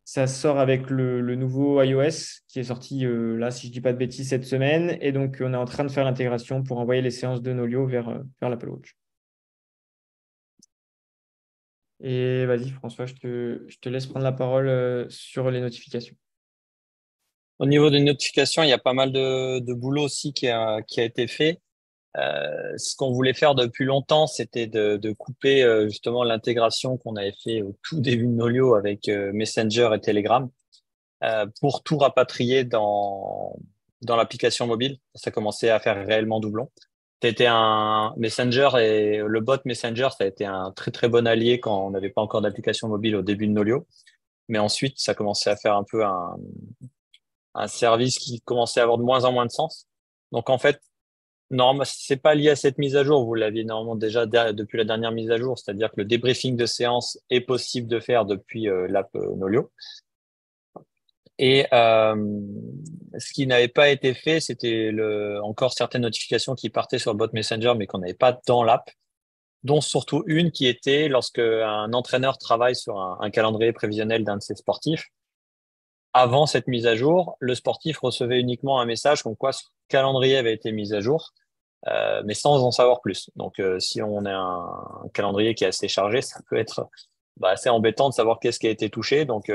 ça sort avec le nouveau iOS qui est sorti là, si je ne dis pas de bêtises, cette semaine. Et donc, on est en train de faire l'intégration pour envoyer les séances de Nolio vers l'Apple Watch. Et vas-y, François, je te laisse prendre la parole sur les notifications. Au niveau des notifications, il y a pas mal de boulot aussi qui a été fait. Ce qu'on voulait faire depuis longtemps, c'était de couper justement l'intégration qu'on avait fait au tout début de Nolio avec Messenger et Telegram pour tout rapatrier dans l'application mobile. Ça commençait à faire réellement doublon. C'était un Messenger et le bot Messenger, ça a été un très très bon allié quand on n'avait pas encore d'application mobile au début de Nolio. Mais ensuite, ça commençait à faire un peu un service qui commençait à avoir de moins en moins de sens. Donc en fait, normalement, c'est pas lié à cette mise à jour. Vous l'aviez normalement déjà depuis la dernière mise à jour, c'est-à-dire que le débriefing de séance est possible de faire depuis l'app Nolio. Et ce qui n'avait pas été fait, c'était encore certaines notifications qui partaient sur le bot Messenger, mais qu'on n'avait pas dans l'app, dont surtout une qui était lorsque un entraîneur travaille sur un calendrier prévisionnel d'un de ses sportifs. Avant cette mise à jour, le sportif recevait uniquement un message comme quoi ce calendrier avait été mis à jour, mais sans en savoir plus. Donc, si on a un calendrier qui est assez chargé, ça peut être assez embêtant de savoir qu'est-ce qui a été touché. Donc,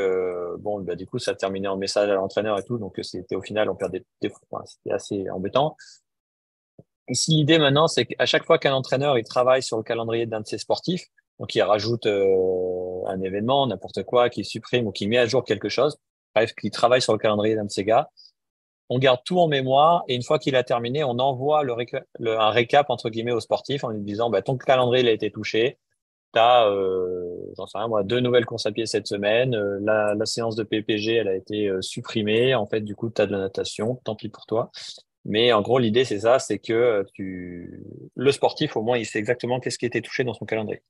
bon, du coup, ça terminait en message à l'entraîneur et tout. Donc, c'était au final, on perdait des fois. C'était assez embêtant. Ici, l'idée maintenant, c'est qu'à chaque fois qu'un entraîneur il travaille sur le calendrier d'un de ses sportifs, donc il rajoute un événement, n'importe quoi, qu'il supprime ou qu'il met à jour quelque chose, bref, qu'il travaille sur le calendrier d'un de ses gars, on garde tout en mémoire et une fois qu'il a terminé, on envoie un récap entre guillemets au sportif en lui disant bah, ton calendrier il a été touché, tu as, j'en sais rien moi, 2 nouvelles courses à pied cette semaine, la séance de PPG elle a été supprimée, en fait du coup tu as de la natation, tant pis pour toi. Mais en gros, l'idée, c'est ça, c'est que le sportif, au moins, il sait exactement qu'est-ce qui a été touché dans son calendrier.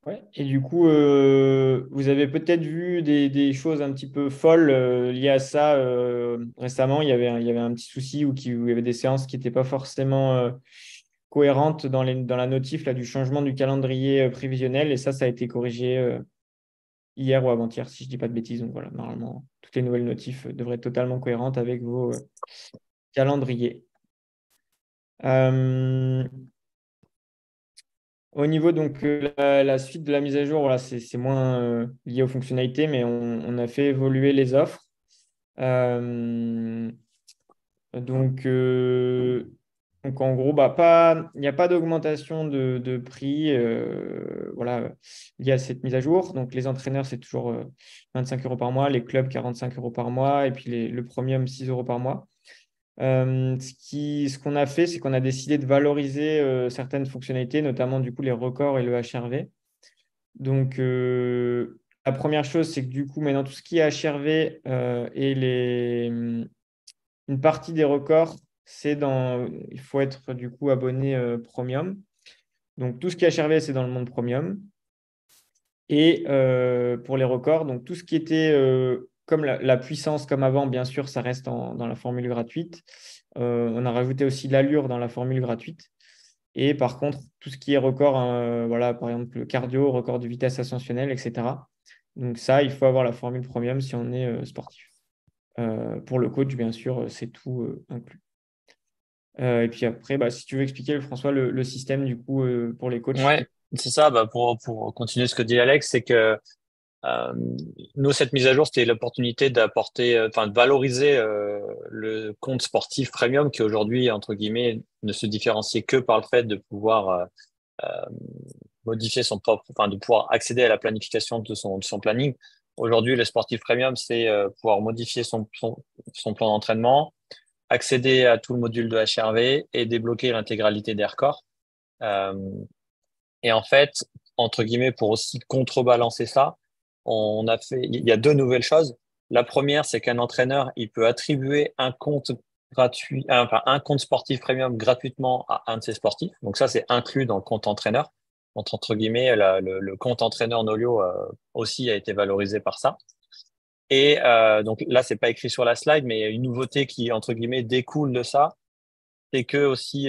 Ouais. Et du coup, vous avez peut-être vu des choses un petit peu folles liées à ça récemment. Il y avait un petit souci où il y avait des séances qui n'étaient pas forcément cohérentes dans la notif là, du changement du calendrier prévisionnel. Et ça a été corrigé hier ou avant-hier, si je ne dis pas de bêtises. Donc voilà, normalement, toutes les nouvelles notifs devraient être totalement cohérentes avec vos calendriers. Euh, Au niveau donc la suite de la mise à jour, voilà, c'est moins lié aux fonctionnalités, mais on a fait évoluer les offres. Euh, donc, euh, donc en gros, il n'y a pas d'augmentation de prix voilà, liée à cette mise à jour. Donc les entraîneurs, c'est toujours 25 euros par mois, les clubs 45 euros par mois, et puis le premium 6 euros par mois. Ce qu'on a fait, c'est qu'on a décidé de valoriser certaines fonctionnalités, notamment du coup les records et le HRV. Donc, la première chose, c'est que du coup, maintenant, tout ce qui est HRV et une partie des records, il faut être du coup abonné Premium. Donc, tout ce qui est HRV, c'est dans le monde Premium. Et pour les records, donc tout ce qui était comme la puissance comme avant, bien sûr, ça reste dans la formule gratuite. On a rajouté aussi l'allure dans la formule gratuite. Et par contre, tout ce qui est record, voilà, par exemple le cardio, record de vitesse ascensionnelle, etc. Donc ça, il faut avoir la formule premium si on est sportif. Pour le coach, bien sûr, c'est tout inclus. Et puis après, bah, si tu veux expliquer, François, le système du coup pour les coachs. Ouais, c'est ça. Bah, pour continuer ce que dit Alex, c'est que Euh, nous, cette mise à jour, c'était l'opportunité d'apporter, enfin, de valoriser le compte sportif premium qui aujourd'hui, entre guillemets, ne se différenciait que par le fait de pouvoir euh, modifier son propre, enfin, de pouvoir accéder à la planification de son planning. Aujourd'hui, le sportif premium, c'est pouvoir modifier son plan d'entraînement, accéder à tout le module de HRV et débloquer l'intégralité des records. Euh, et en fait, entre guillemets, pour aussi contrebalancer ça, il y a deux nouvelles choses. La première, c'est qu'un entraîneur, il peut attribuer un compte gratuit, enfin, un compte sportif premium gratuitement à un de ses sportifs. Donc ça, c'est inclus dans le compte entraîneur. Donc, entre guillemets, le compte entraîneur Nolio aussi a été valorisé par ça. Et donc là, c'est pas écrit sur la slide, mais il y a une nouveauté qui, entre guillemets, découle de ça, c'est que aussi,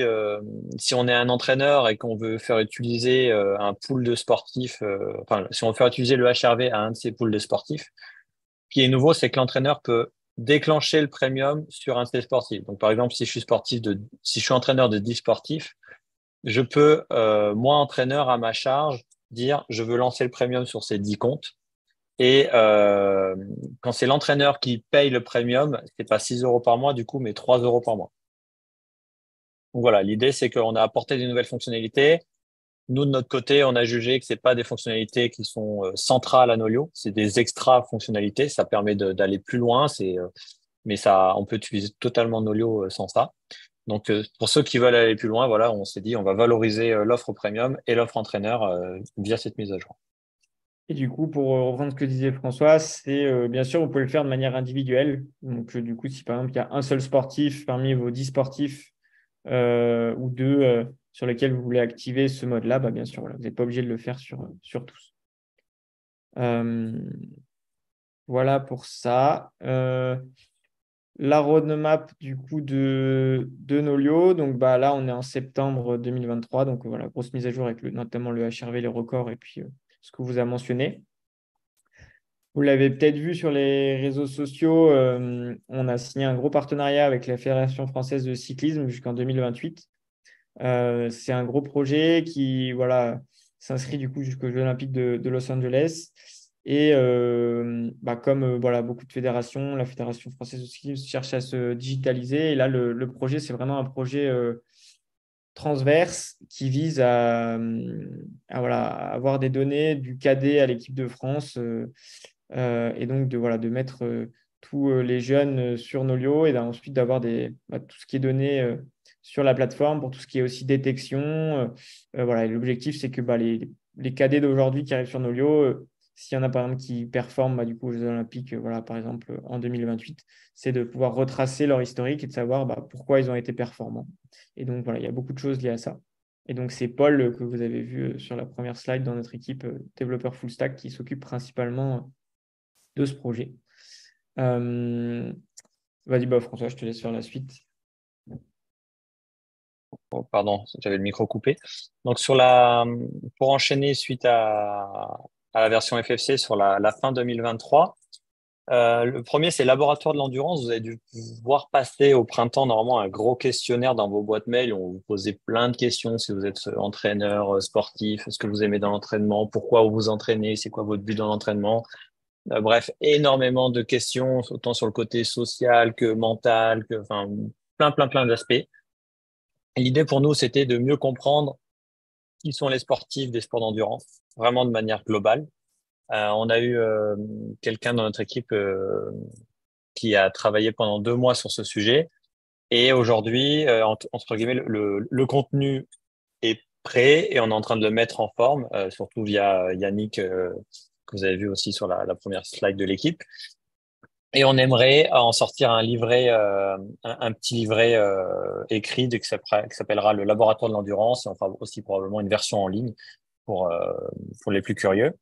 si on est un entraîneur et qu'on veut faire utiliser un pool de sportifs, enfin, si on veut faire utiliser le HRV à un de ces pools de sportifs, ce qui est nouveau, c'est que l'entraîneur peut déclencher le premium sur un de ces sportifs. Donc, par exemple, si je suis entraîneur de 10 sportifs, je peux, moi, entraîneur à ma charge, dire, je veux lancer le premium sur ces 10 comptes. Et quand c'est l'entraîneur qui paye le premium, c'est pas 6 euros par mois, du coup, mais 3 euros par mois. Donc voilà, l'idée, c'est qu'on a apporté des nouvelles fonctionnalités. Nous, de notre côté, on a jugé que c'est pas des fonctionnalités qui sont centrales à Nolio, c'est des extra fonctionnalités. Ça permet d'aller plus loin, mais ça, on peut utiliser totalement Nolio sans ça. Donc, pour ceux qui veulent aller plus loin, voilà, on s'est dit, on va valoriser l'offre premium et l'offre entraîneur via cette mise à jour. Et du coup, pour reprendre ce que disait François, c'est bien sûr, vous pouvez le faire de manière individuelle. Donc, du coup, si par exemple, il y a un seul sportif parmi vos 10 sportifs ou deux sur lesquels vous voulez activer ce mode-là, bah, bien sûr, voilà, vous n'êtes pas obligé de le faire sur tous. Euh, voilà pour ça. La roadmap du coup de Nolio. Donc bah, là, on est en septembre 2023. Donc voilà, grosse mise à jour avec notamment le HRV, les records et puis ce que vous avez mentionné. Vous l'avez peut-être vu sur les réseaux sociaux, on a signé un gros partenariat avec la Fédération française de cyclisme jusqu'en 2028. C'est un gros projet qui voilà, s'inscrit du coup jusqu'aux Jeux Olympiques de Los Angeles. Et bah, comme voilà, beaucoup de fédérations, la Fédération française de cyclisme cherche à se digitaliser. Et là, le projet, c'est vraiment un projet transverse qui vise voilà, à avoir des données du cadet à l'équipe de France. Et donc voilà, de mettre tous les jeunes sur Nolio et ensuite d'avoir tout ce qui est donné sur la plateforme pour tout ce qui est aussi détection. Voilà, et l'objectif, c'est que les cadets d'aujourd'hui qui arrivent sur Nolio, s'il y en a par exemple qui performent du coup, aux Jeux Olympiques, voilà, par exemple en 2028, c'est de pouvoir retracer leur historique et de savoir pourquoi ils ont été performants. Et donc voilà, il y a beaucoup de choses liées à ça. Et donc, c'est Paul que vous avez vu sur la première slide dans notre équipe développeur full stack qui s'occupe principalement de ce projet. Vas-y, bah, François, je te laisse faire la suite. Oh, pardon, j'avais le micro coupé. Donc, pour enchaîner suite à la version FFC sur la fin 2023, le premier, c'est Laboratoire de l'endurance. Vous avez dû voir passer au printemps, normalement, un gros questionnaire dans vos boîtes mail où on vous posait plein de questions. Si vous êtes entraîneur, sportif, ce que vous aimez dans l'entraînement, pourquoi vous vous entraînez, c'est quoi votre but dans l'entraînement. Bref, énormément de questions, autant sur le côté social que mental, enfin, plein d'aspects. L'idée pour nous, c'était de mieux comprendre qui sont les sportifs des sports d'endurance, vraiment de manière globale. On a eu quelqu'un dans notre équipe qui a travaillé pendant 2 mois sur ce sujet. Et aujourd'hui, entre guillemets, le contenu est prêt et on est en train de le mettre en forme, surtout via Yannick, que vous avez vu aussi sur la première slide de l'équipe. Et on aimerait en sortir un livret, un petit livret écrit qui s'appellera le Laboratoire de l'endurance. Et on fera aussi probablement une version en ligne pour, euh, pour les plus curieux.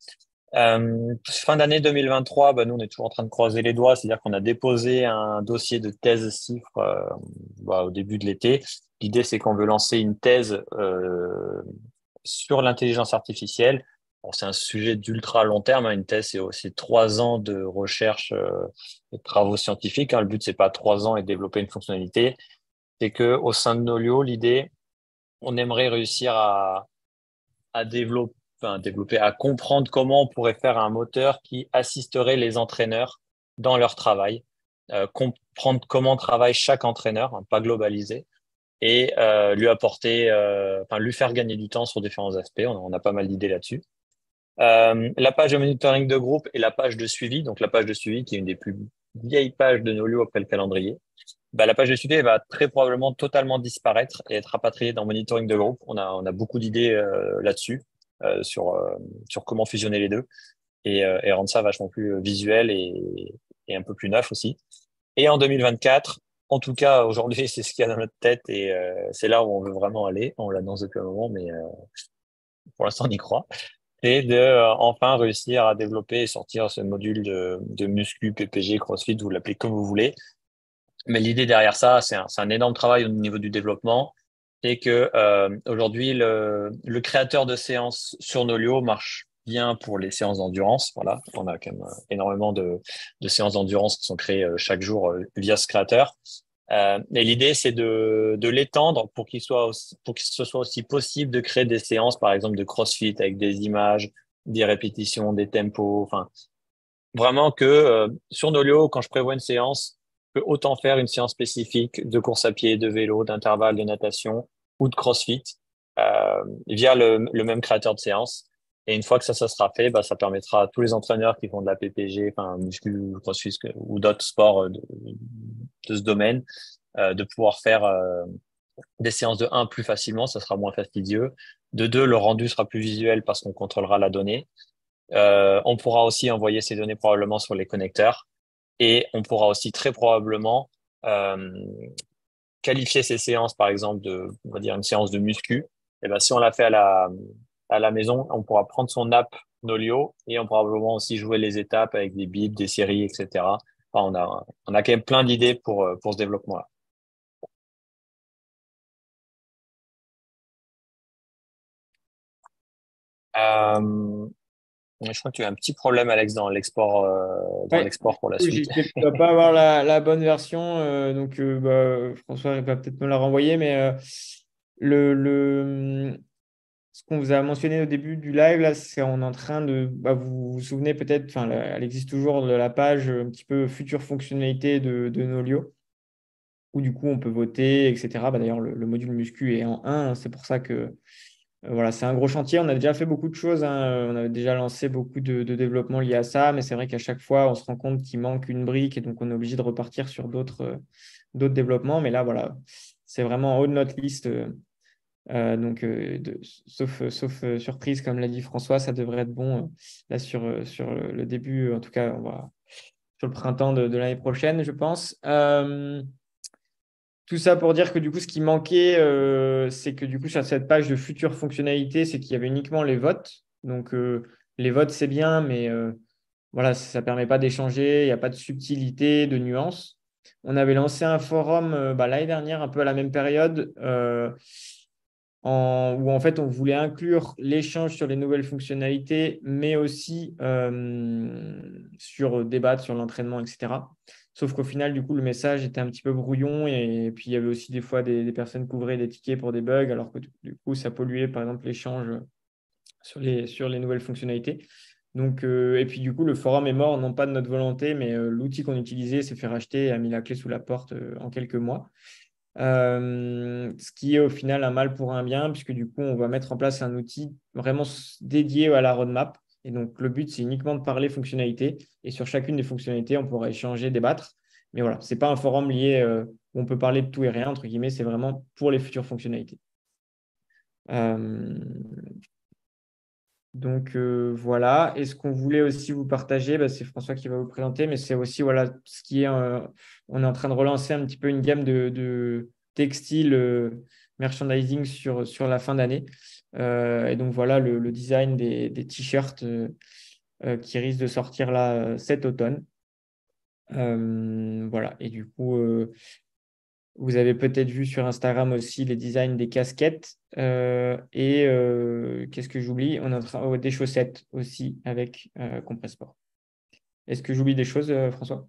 Fin d'année 2023, bah, nous, on est toujours en train de croiser les doigts, c'est-à-dire qu'on a déposé un dossier de thèse CIFRE au début de l'été. L'idée, c'est qu'on veut lancer une thèse sur l'intelligence artificielle. Bon, c'est un sujet d'ultra long terme, hein. Une thèse, c'est aussi 3 ans de recherche et de travaux scientifiques, hein. Le but, c'est pas 3 ans et développer une fonctionnalité. C'est que au sein de Nolio, l'idée, on aimerait réussir à développer, à comprendre comment on pourrait faire un moteur qui assisterait les entraîneurs dans leur travail, comprendre comment travaille chaque entraîneur, hein, pas globaliser, et lui apporter, lui faire gagner du temps sur différents aspects. On a pas mal d'idées là-dessus. La page de monitoring de groupe et la page de suivi, donc la page de suivi qui est une des plus vieilles pages de Nolio après le calendrier. Bah, la page de suivi elle va très probablement totalement disparaître et être rapatriée dans monitoring de groupe. On a beaucoup d'idées là-dessus, sur comment fusionner les deux et rendre ça vachement plus visuel et un peu plus neuf aussi. Et en 2024, en tout cas aujourd'hui, c'est ce qu'il y a dans notre tête et c'est là où on veut vraiment aller. On l'annonce depuis un moment, mais pour l'instant on y croit. C'est de enfin réussir à développer et sortir ce module de muscu, PPG, CrossFit, vous l'appelez comme vous voulez. Mais l'idée derrière ça, c'est un énorme travail au niveau du développement. C'est que aujourd'hui, le créateur de séances sur Nolio marche bien pour les séances d'endurance. Voilà, on a quand même énormément de séances d'endurance qui sont créées chaque jour via ce créateur. Et l'idée, c'est de l'étendre pour que ce soit aussi possible de créer des séances, par exemple, de CrossFit avec des images, des répétitions, des tempos. Enfin, vraiment que sur Nolio, quand je prévois une séance, je peux autant faire une séance spécifique de course à pied, de vélo, d'intervalle, de natation ou de CrossFit via le même créateur de séance. Et une fois que ça sera fait, bah, ça permettra à tous les entraîneurs qui font de la PPG, enfin muscu, CrossFit ou d'autres sports de ce domaine, de pouvoir faire des séances de 1 plus facilement, ça sera moins fastidieux. De 2, le rendu sera plus visuel parce qu'on contrôlera la donnée. On pourra aussi envoyer ces données probablement sur les connecteurs et on pourra aussi très probablement euh, qualifier ces séances, par exemple, on va dire une séance de muscu. Et ben, si on l'a fait à la maison, on pourra prendre son app Nolio et on pourra probablement aussi jouer les étapes avec des bips, des séries, etc. Enfin, on a quand même plein d'idées pour ce développement-là. Euh, je crois que tu as un petit problème, Alex, dans Ouais, du l'export pour la coup, suite. tu ne dois pas avoir la bonne version. Donc, François va peut-être me la renvoyer. Mais ce qu'on vous a mentionné au début du live, là, c'est on est en train de. Vous vous souvenez peut-être, enfin, elle existe toujours de la page un petit peu future fonctionnalité de Nolio, où du coup, on peut voter, etc. D'ailleurs, le module muscu est en 1. C'est pour ça que. Voilà, c'est un gros chantier. On a déjà fait beaucoup de choses, hein. On a déjà lancé beaucoup de développements liés à ça, mais c'est vrai qu'à chaque fois, on se rend compte qu'il manque une brique et donc on est obligé de repartir sur d'autres développements. Mais là, voilà, c'est vraiment en haut de notre liste. Sauf surprise, comme l'a dit François, ça devrait être bon là sur le début, en tout cas, on va sur le printemps de l'année prochaine, je pense. Tout ça pour dire que du coup, ce qui manquait, c'est que du coup, sur cette page de futures fonctionnalités, c'est qu'il y avait uniquement les votes. Donc, les votes, c'est bien, mais voilà, ça ne permet pas d'échanger, il n'y a pas de subtilité, de nuances. On avait lancé un forum l'année dernière, un peu à la même période, où en fait, on voulait inclure l'échange sur les nouvelles fonctionnalités, mais aussi sur débattre sur l'entraînement, etc. Sauf qu'au final, du coup, le message était un petit peu brouillon et puis il y avait aussi des fois des personnes qui ouvraient des tickets pour des bugs, alors que du coup, ça polluait par exemple l'échange sur les nouvelles fonctionnalités. Donc, et puis du coup, le forum est mort, non pas de notre volonté, mais l'outil qu'on utilisait s'est fait racheter et a mis la clé sous la porte en quelques mois. Ce qui est au final un mal pour un bien, puisque du coup, on va mettre en place un outil vraiment dédié à la roadmap. Et donc, le but, c'est uniquement de parler fonctionnalités. Et sur chacune des fonctionnalités, on pourra échanger, débattre. Mais voilà, ce n'est pas un forum lié où on peut parler de tout et rien, entre guillemets, c'est vraiment pour les futures fonctionnalités. Euh, donc voilà. Et ce qu'on voulait aussi vous partager, bah, c'est François qui va vous présenter, mais c'est aussi voilà, ce qui est, on est en train de relancer un petit peu une gamme de textiles merchandising sur la fin d'année. Et donc voilà le design des t-shirts qui risquent de sortir là cet automne. Voilà. Et du coup, vous avez peut-être vu sur Instagram aussi les designs des casquettes. Et qu'est-ce que j'oublie? On est en train des chaussettes aussi avec Compressport. Est-ce que j'oublie des choses, François?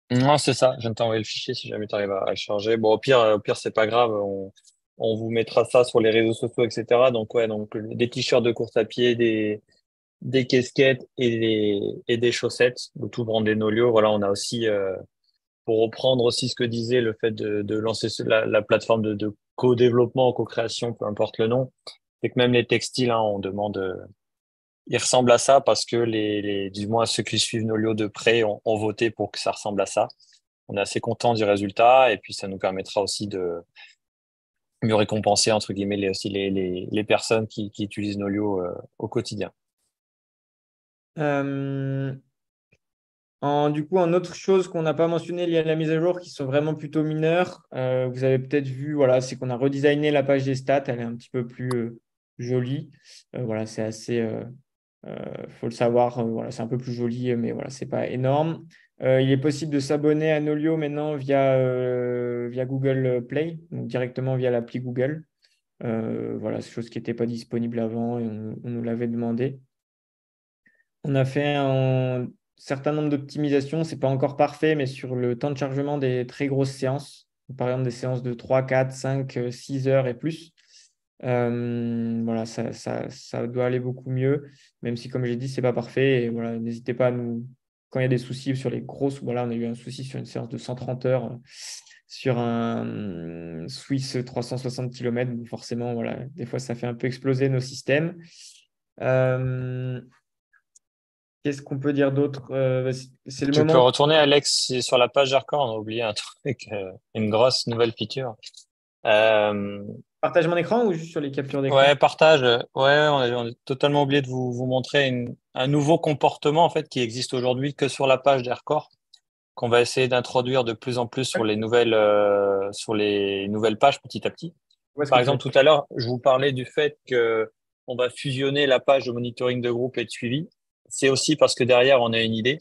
Non, c'est ça. Je viens de t'envoyer le fichier si jamais tu arrives à le charger. Bon, au pire, c'est pas grave. On vous mettra ça sur les réseaux sociaux, etc. Donc, ouais, donc des t-shirts de course à pied, des casquettes et des chaussettes, le tout brandé Nolio. Voilà, on a aussi, pour reprendre aussi ce que disait le fait de lancer la plateforme de co-développement, co-création, peu importe le nom, c'est que même les textiles, hein, on demande, ils ressemblent à ça parce que du moins ceux qui suivent Nolio de près ont voté pour que ça ressemble à ça. On est assez content du résultat et puis ça nous permettra aussi de mieux récompenser, entre guillemets, aussi les personnes qui utilisent Nolio, au quotidien. Euh, du coup, en autre chose qu'on n'a pas mentionné liées à la mise à jour, qui sont vraiment plutôt mineures, vous avez peut-être vu, voilà, c'est qu'on a redesigné la page des stats. Elle est un petit peu plus jolie. Voilà, c'est assez. Faut le savoir, voilà, c'est un peu plus joli, mais voilà, c'est pas énorme. Il est possible de s'abonner à Nolio maintenant via Google Play, donc directement via l'appli Google. Voilà, c'est chose qui n'était pas disponible avant et on nous l'avait demandé. On a fait un certain nombre d'optimisations, c'est pas encore parfait, mais sur le temps de chargement des très grosses séances, par exemple des séances de 3, 4, 5, 6 heures et plus. Voilà, ça doit aller beaucoup mieux, même si, comme j'ai dit, c'est pas parfait. Et voilà, n'hésitez pas à nous, quand il y a des soucis sur les grosses, voilà, on a eu un souci sur une séance de 130 heures sur un Swiss 360 km. Donc forcément, voilà, des fois, ça fait un peu exploser nos systèmes. Euh, Qu'est-ce qu'on peut dire d'autre? C'est le Tu peux moment. retourner, Alex, sur la page Hardcore, on a oublié un truc, une grosse nouvelle feature. Euh, Partage mon écran ou juste sur les captures d'écran? ouais, partage. Ouais, on a totalement oublié de vous montrer un nouveau comportement en fait qui existe aujourd'hui que sur la page d'Aircore, qu'on va essayer d'introduire de plus en plus sur les nouvelles pages petit à petit. Où est-ce que Par tu veux? exemple, tout à l'heure, je vous parlais du fait que on va fusionner la page de monitoring de groupe et de suivi. C'est aussi parce que derrière, on a une idée.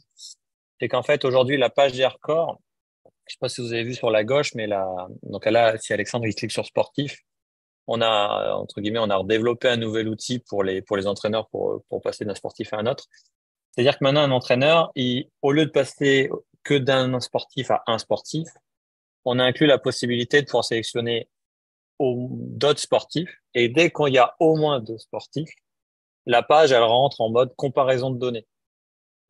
C'est qu'en fait, aujourd'hui, la page d'Aircore, je sais pas si vous avez vu sur la gauche, mais là, donc là, si Alexandre il clique sur sportif, on a, entre guillemets, on a redéveloppé un nouvel outil pour les entraîneurs pour passer d'un sportif à un autre. C'est-à-dire que maintenant, un entraîneur, au lieu de passer que d'un sportif à un sportif, on a inclus la possibilité de pouvoir sélectionner d'autres sportifs. Et dès qu'il y a au moins deux sportifs, la page, elle rentre en mode comparaison de données.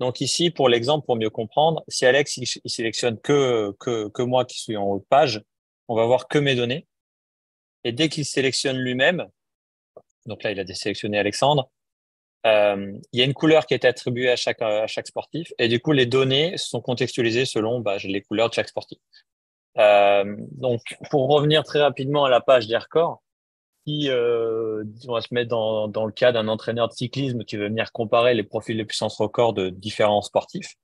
Donc ici, pour l'exemple, pour mieux comprendre, si Alex, il sélectionne que moi qui suis en haut de page, on va voir que mes données. Et dès qu'il sélectionne lui-même, donc là, il a désélectionné Alexandre, il y a une couleur qui est attribuée à chaque sportif. Et du coup, les données sont contextualisées selon les couleurs de chaque sportif. Donc, pour revenir très rapidement à la page des records, si on va se mettre dans le cas d'un entraîneur de cyclisme qui veut venir comparer les profils de puissance record de différents sportifs,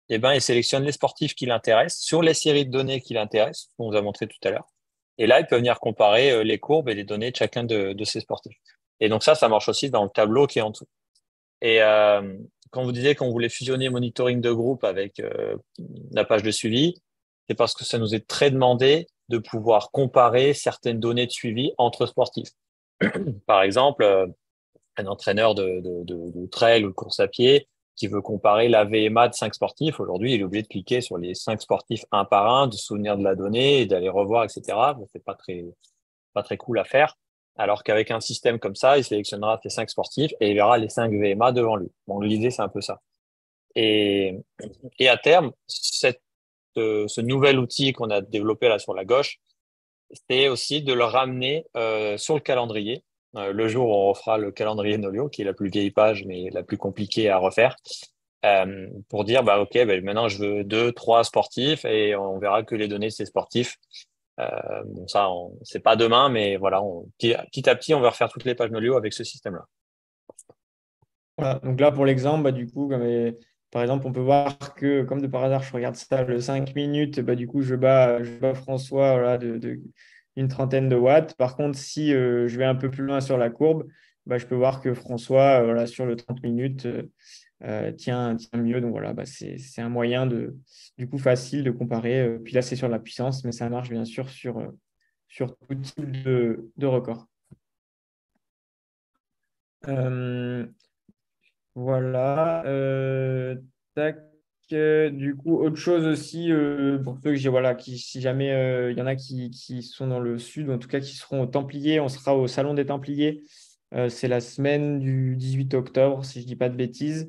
eh ben, il sélectionne les sportifs qui l'intéressent sur les séries de données qui l'intéressent, qu'on vous a montré tout à l'heure. Et là, il peut venir comparer les courbes et les données de chacun de ces sportifs. Et donc ça marche aussi dans le tableau qui est en dessous. Et quand vous disiez qu'on voulait fusionner monitoring de groupe avec la page de suivi, c'est parce que ça nous est très demandé de pouvoir comparer certaines données de suivi entre sportifs. Par exemple, un entraîneur de trail ou de course à pied qui veut comparer la VMA de cinq sportifs. Aujourd'hui, il est obligé de cliquer sur les cinq sportifs un par un, de se souvenir de la donnée et d'aller revoir, etc. Bon, c'est pas très cool à faire. Alors qu'avec un système comme ça, il sélectionnera ses cinq sportifs et il verra les cinq VMA devant lui. Bon, l'idée, c'est un peu ça. Et, et à terme, ce nouvel outil qu'on a développé là sur la gauche, c'est aussi de le ramener sur le calendrier. Le jour où on refera le calendrier Nolio, qui est la plus vieille page, mais la plus compliquée à refaire, pour dire, OK, maintenant je veux deux, trois sportifs et on verra que les données de ces sportifs. Bon, ça, c'est pas demain, mais voilà, petit à petit, on va refaire toutes les pages Nolio avec ce système-là. Voilà. Donc là, pour l'exemple, du coup, par exemple, on peut voir que, comme de par hasard, je regarde ça, le 5 minutes, du coup, je bats François voilà, une trentaine de watts. Par contre, si je vais un peu plus loin sur la courbe, je peux voir que François, voilà, sur le 30 minutes, tient mieux. Donc voilà, c'est un moyen du coup, facile de comparer. Puis là, c'est sur la puissance, mais ça marche bien sûr sur tout type de record. Euh, Voilà. Tac. Du coup, autre chose aussi, pour ceux que j'ai, voilà, si jamais il y en a qui sont dans le sud, ou en tout cas qui seront aux Templiers, on sera au Salon des Templiers. C'est la semaine du 18 octobre, si je ne dis pas de bêtises.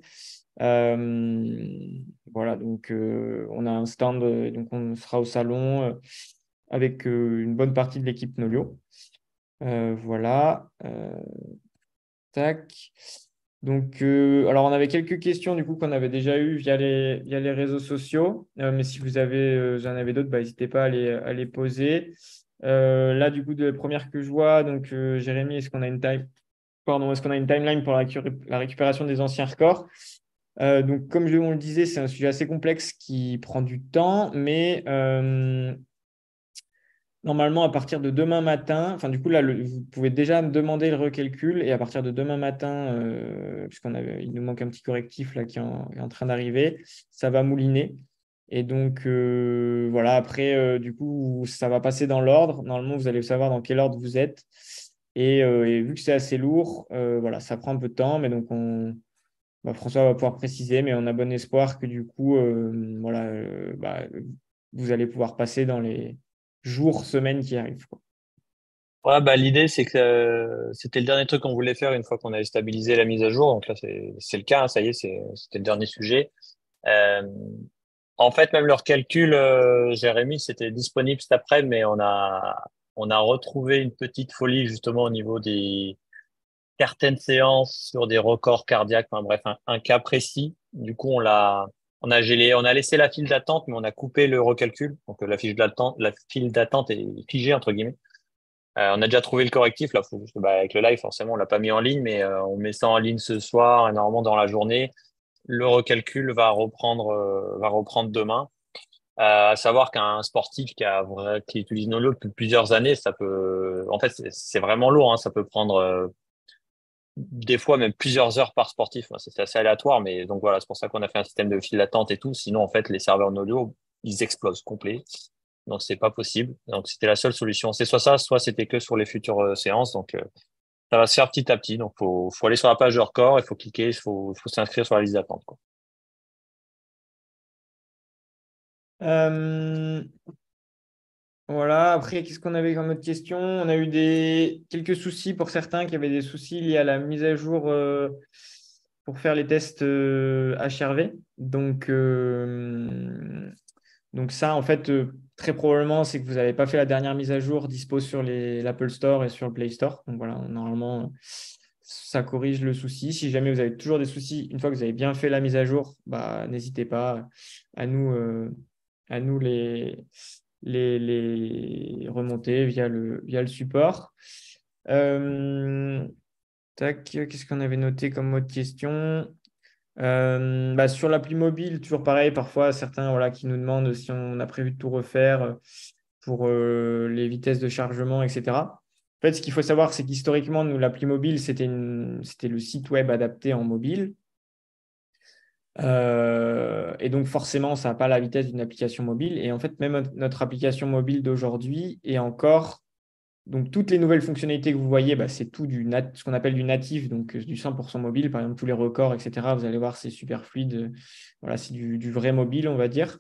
Voilà, donc on a un stand, donc on sera au salon avec une bonne partie de l'équipe Nolio. Voilà. Tac. Donc, alors, on avait quelques questions du coup qu'on avait déjà eues via les réseaux sociaux. Mais si vous en avez d'autres, n'hésitez pas à les poser. Là, du coup, de la première que je vois, donc Jérémy, est-ce qu'on a une timeline pour la récupération des anciens records? Donc, comme on le disait, c'est un sujet assez complexe qui prend du temps, mais normalement, à partir de demain matin, enfin du coup là, vous pouvez déjà demander le recalcul et à partir de demain matin, il nous manque un petit correctif là qui est en train d'arriver, ça va mouliner. Et donc voilà, après du coup, ça va passer dans l'ordre. Normalement, vous allez savoir dans quel ordre vous êtes. Et vu que c'est assez lourd, voilà, ça prend un peu de temps, mais donc François va pouvoir préciser, mais on a bon espoir que du coup, voilà, vous allez pouvoir passer dans les jours, semaines qui arrivent, quoi. Ouais, l'idée, c'est que c'était le dernier truc qu'on voulait faire une fois qu'on avait stabilisé la mise à jour. Donc là, c'est le cas, hein, ça y est, c'était le dernier sujet. Euh, En fait, même leur calcul, Jérémy, c'était disponible cet après, mais on a retrouvé une petite folie justement au niveau des certaines séances sur des records cardiaques. Enfin bref, un cas précis. Du coup, on a laissé la file d'attente, mais on a coupé le recalcul. Donc la file d'attente est figée entre guillemets. On a déjà trouvé le correctif là. Faut juste, avec le live, forcément, on l'a pas mis en ligne, mais on met ça en ligne ce soir et normalement dans la journée. Le recalcul va reprendre demain. À savoir qu'un sportif qui utilise Nolo depuis plusieurs années, en fait, c'est vraiment lourd, hein. Ça peut prendre des fois même plusieurs heures par sportif. Moi, c'est assez aléatoire, mais donc voilà, c'est pour ça qu'on a fait un système de file d'attente et tout. Sinon, en fait, les serveurs Nolio, ils explosent complet. Donc, c'est pas possible. Donc, c'était la seule solution. C'est soit ça, soit c'était que sur les futures séances. Donc, ça va se faire petit à petit. Donc, faut aller sur la page de record, il faut cliquer, il faut s'inscrire sur la liste d'attente, quoi. Euh, voilà, après, qu'est-ce qu'on avait comme autre question? On a eu quelques soucis pour certains qui avaient des soucis liés à la mise à jour pour faire les tests HRV. Donc ça, en fait, très probablement, c'est que vous n'avez pas fait la dernière mise à jour dispo sur l'Apple Store et sur le Play Store. Donc voilà, normalement, ça corrige le souci. Si jamais vous avez toujours des soucis, une fois que vous avez bien fait la mise à jour, n'hésitez pas à nous les remonter via le support. Euh, Tac, qu'est-ce qu'on avait noté comme autre question? Sur l'appli mobile, toujours pareil, parfois certains voilà, qui nous demandent si on a prévu de tout refaire pour les vitesses de chargement, etc. En fait, ce qu'il faut savoir, c'est qu'historiquement, nous, l'appli mobile, c'était le site web adapté en mobile. Et donc, forcément, ça n'a pas la vitesse d'une application mobile. Et en fait, même notre application mobile d'aujourd'hui est encore. Donc, toutes les nouvelles fonctionnalités que vous voyez, c'est tout ce qu'on appelle du natif, donc du 100% mobile. Par exemple, tous les records, etc. Vous allez voir, c'est super fluide. Voilà, c'est du vrai mobile, on va dire.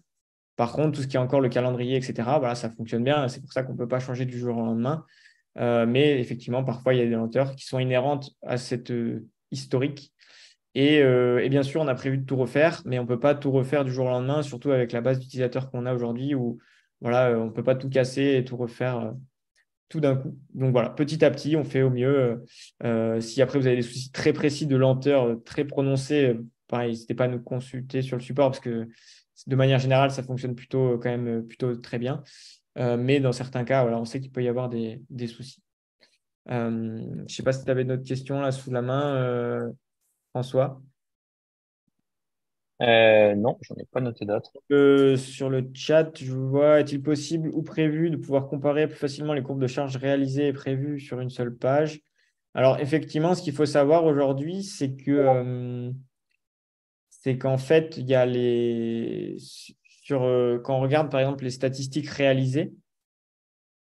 Par contre, tout ce qui est encore le calendrier, etc., voilà, ça fonctionne bien. C'est pour ça qu'on ne peut pas changer du jour au lendemain. Mais effectivement, parfois, il y a des lenteurs qui sont inhérentes à cette historique. Et bien sûr, on a prévu de tout refaire, mais on ne peut pas tout refaire du jour au lendemain, surtout avec la base d'utilisateurs qu'on a aujourd'hui où voilà, on ne peut pas tout casser et tout refaire tout d'un coup. Donc voilà, petit à petit, on fait au mieux. Si après vous avez des soucis très précis de lenteur, très prononcés, pareil, n'hésitez pas à nous consulter sur le support parce que de manière générale, ça fonctionne plutôt quand même plutôt très bien. Mais dans certains cas, voilà, on sait qu'il peut y avoir des soucis. Je ne sais pas si tu avais d'autres questions là sous la main, François. Non, j'en ai pas noté d'autres. Sur le chat, je vois, est-il possible ou prévu de pouvoir comparer plus facilement les courbes de charge réalisées et prévues sur une seule page? Alors, effectivement, ce qu'il faut savoir aujourd'hui, c'est qu'en fait, il y a quand on regarde par exemple les statistiques réalisées,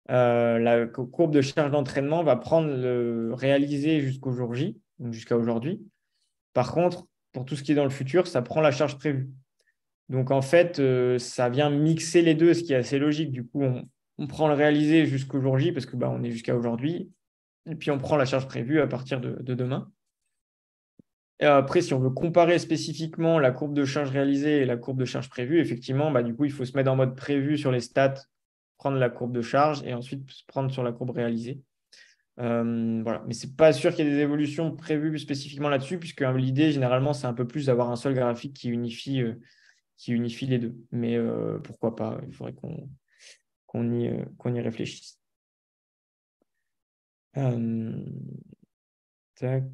la courbe de charge d'entraînement va prendre le réalisé jusqu'au jour J, donc jusqu'à aujourd'hui. Par contre, pour tout ce qui est dans le futur, ça prend la charge prévue. Donc en fait, ça vient mixer les deux, ce qui est assez logique. Du coup, on prend le réalisé jusqu'au jour J parce que on est jusqu'à aujourd'hui. Et puis on prend la charge prévue à partir de demain. Et après, si on veut comparer spécifiquement la courbe de charge réalisée et la courbe de charge prévue, effectivement, du coup, il faut se mettre en mode prévu sur les stats, prendre la courbe de charge et ensuite se prendre sur la courbe réalisée. Voilà. Mais ce n'est pas sûr qu'il y ait des évolutions prévues spécifiquement là-dessus, puisque l'idée, généralement, c'est un peu plus d'avoir un seul graphique qui unifie les deux. Mais pourquoi pas, il faudrait qu'on y réfléchisse. Euh, tac.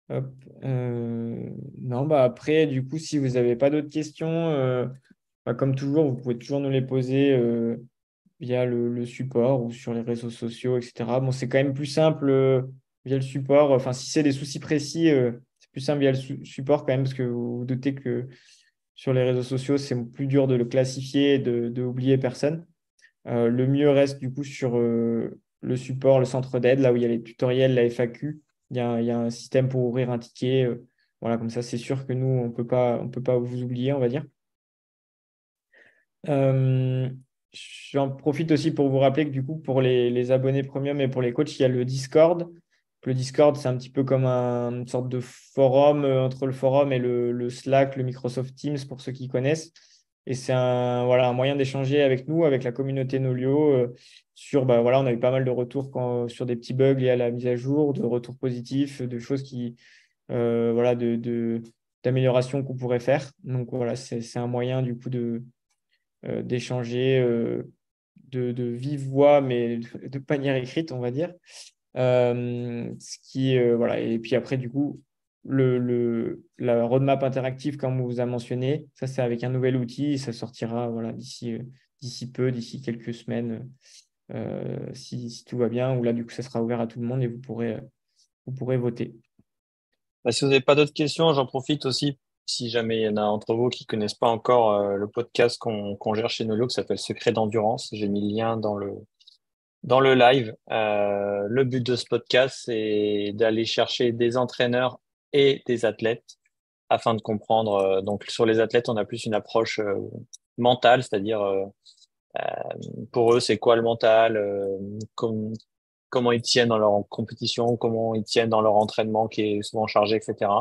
Hop. Non, après, du coup, si vous n'avez pas d'autres questions, comme toujours, vous pouvez toujours nous les poser via le support ou sur les réseaux sociaux, etc. Bon, c'est quand même plus simple via le support. Enfin, si c'est des soucis précis, c'est plus simple via le support quand même, parce que vous vous doutez que sur les réseaux sociaux, c'est plus dur de le classifier et de oublier personne. Le mieux reste du coup sur le support, le centre d'aide, là où il y a les tutoriels, la FAQ. Il y a un système pour ouvrir un ticket. Voilà, comme ça, c'est sûr que nous, on peut pas vous oublier, on va dire. Euh, J'en profite aussi pour vous rappeler que du coup, pour les abonnés premium et pour les coachs, il y a le Discord. Le Discord, c'est un petit peu comme une sorte de forum entre le forum et le Slack, le Microsoft Teams pour ceux qui connaissent. Et c'est un moyen d'échanger avec nous, avec la communauté Nolio, on a eu pas mal de retours sur des petits bugs liés à la mise à jour, de retours positifs, de choses d'amélioration qu'on pourrait faire. Donc voilà, c'est un moyen du coup d'échanger de vive voix, mais de manière écrite, on va dire. Voilà. Et puis après, du coup, la roadmap interactive, comme on vous a mentionné, ça, c'est avec un nouvel outil. Ça sortira voilà, d'ici peu, d'ici quelques semaines, si tout va bien. Ou là, du coup, ça sera ouvert à tout le monde et vous pourrez voter. Bah, si vous n'avez pas d'autres questions, j'en profite aussi. Si jamais il y en a entre vous qui connaissent pas encore le podcast qu'on gère chez Nolio, qui s'appelle Secret d'endurance, j'ai mis le lien dans le live. Le but de ce podcast, c'est d'aller chercher des entraîneurs et des athlètes afin de comprendre. Donc sur les athlètes, on a plus une approche mentale, c'est-à-dire pour eux, c'est quoi le mental, comment ils tiennent dans leur compétition, comment ils tiennent dans leur entraînement qui est souvent chargé, etc.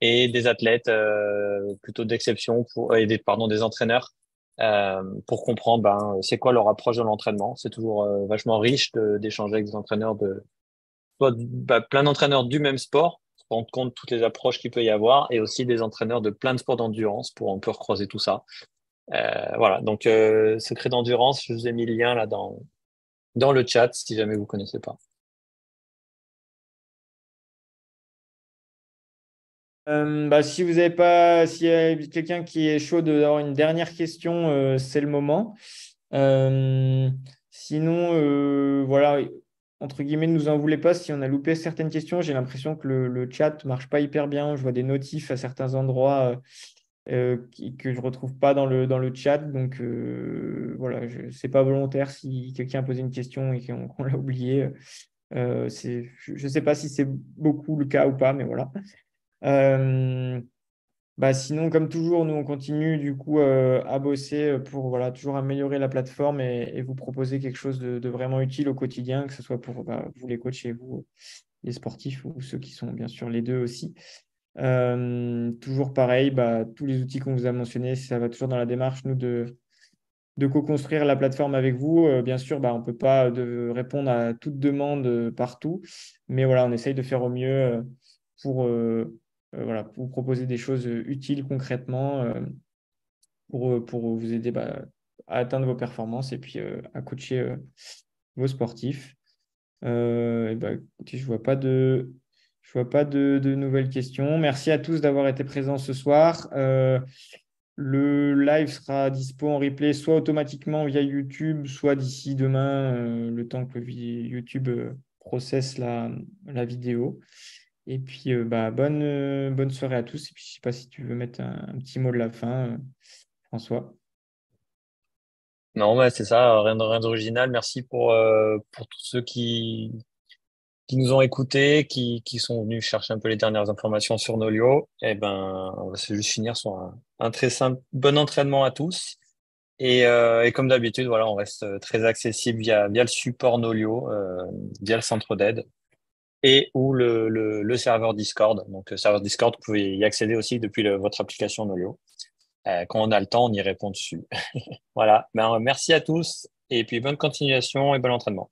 Et des athlètes plutôt d'exception pardon, des entraîneurs pour comprendre c'est quoi leur approche de l'entraînement. C'est toujours vachement riche d'échanger avec des entraîneurs plein d'entraîneurs du même sport pour rendre compte de toutes les approches qu'il peut y avoir et aussi des entraîneurs de plein de sports d'endurance pour un peu recroiser tout ça. Voilà, donc secret d'endurance, je vous ai mis le lien là dans le chat si jamais vous connaissez pas. Si vous avez pas, s'il y a quelqu'un qui est chaud d'avoir une dernière question, c'est le moment. Euh, Sinon, voilà, entre guillemets, ne nous en voulez pas si on a loupé certaines questions. J'ai l'impression que le chat ne marche pas hyper bien. Je vois des notifs à certains endroits que je ne retrouve pas dans le chat. Donc, voilà, ce n'est pas volontaire si quelqu'un a posé une question et qu'on l'a oublié. Je ne sais pas si c'est beaucoup le cas ou pas, mais voilà. Euh, Sinon, comme toujours, nous, on continue du coup à bosser pour voilà, toujours améliorer la plateforme et vous proposer quelque chose de vraiment utile au quotidien, que ce soit pour vous les coachs et vous les sportifs ou ceux qui sont bien sûr les deux aussi. Toujours pareil, tous les outils qu'on vous a mentionnés, ça va toujours dans la démarche, nous, de co-construire la plateforme avec vous. Bien sûr, on ne peut pas répondre à toute demande partout, mais voilà, on essaye de faire au mieux pour vous proposer des choses utiles concrètement pour vous aider à atteindre vos performances et puis à coacher vos sportifs. Et ben, écoutez, je vois pas de nouvelles questions. Merci à tous d'avoir été présents ce soir. Le live sera dispo en replay, soit automatiquement via YouTube, soit d'ici demain, le temps que YouTube processe la vidéo. Et puis, bah, bonne soirée à tous. Et puis, je ne sais pas si tu veux mettre un petit mot de la fin, François. Non, c'est ça, rien d'original. Merci pour tous ceux qui nous ont écoutés, qui sont venus chercher un peu les dernières informations sur Nolio. Eh ben, on va juste finir sur un très simple bon entraînement à tous. Et comme d'habitude, voilà, on reste très accessible via le support Nolio, via le centre d'aide et ou le serveur Discord. Donc, le serveur Discord, vous pouvez y accéder aussi depuis votre application Nolio. Quand on a le temps, on y répond dessus. Voilà. Ben, merci à tous et puis bonne continuation et bon entraînement.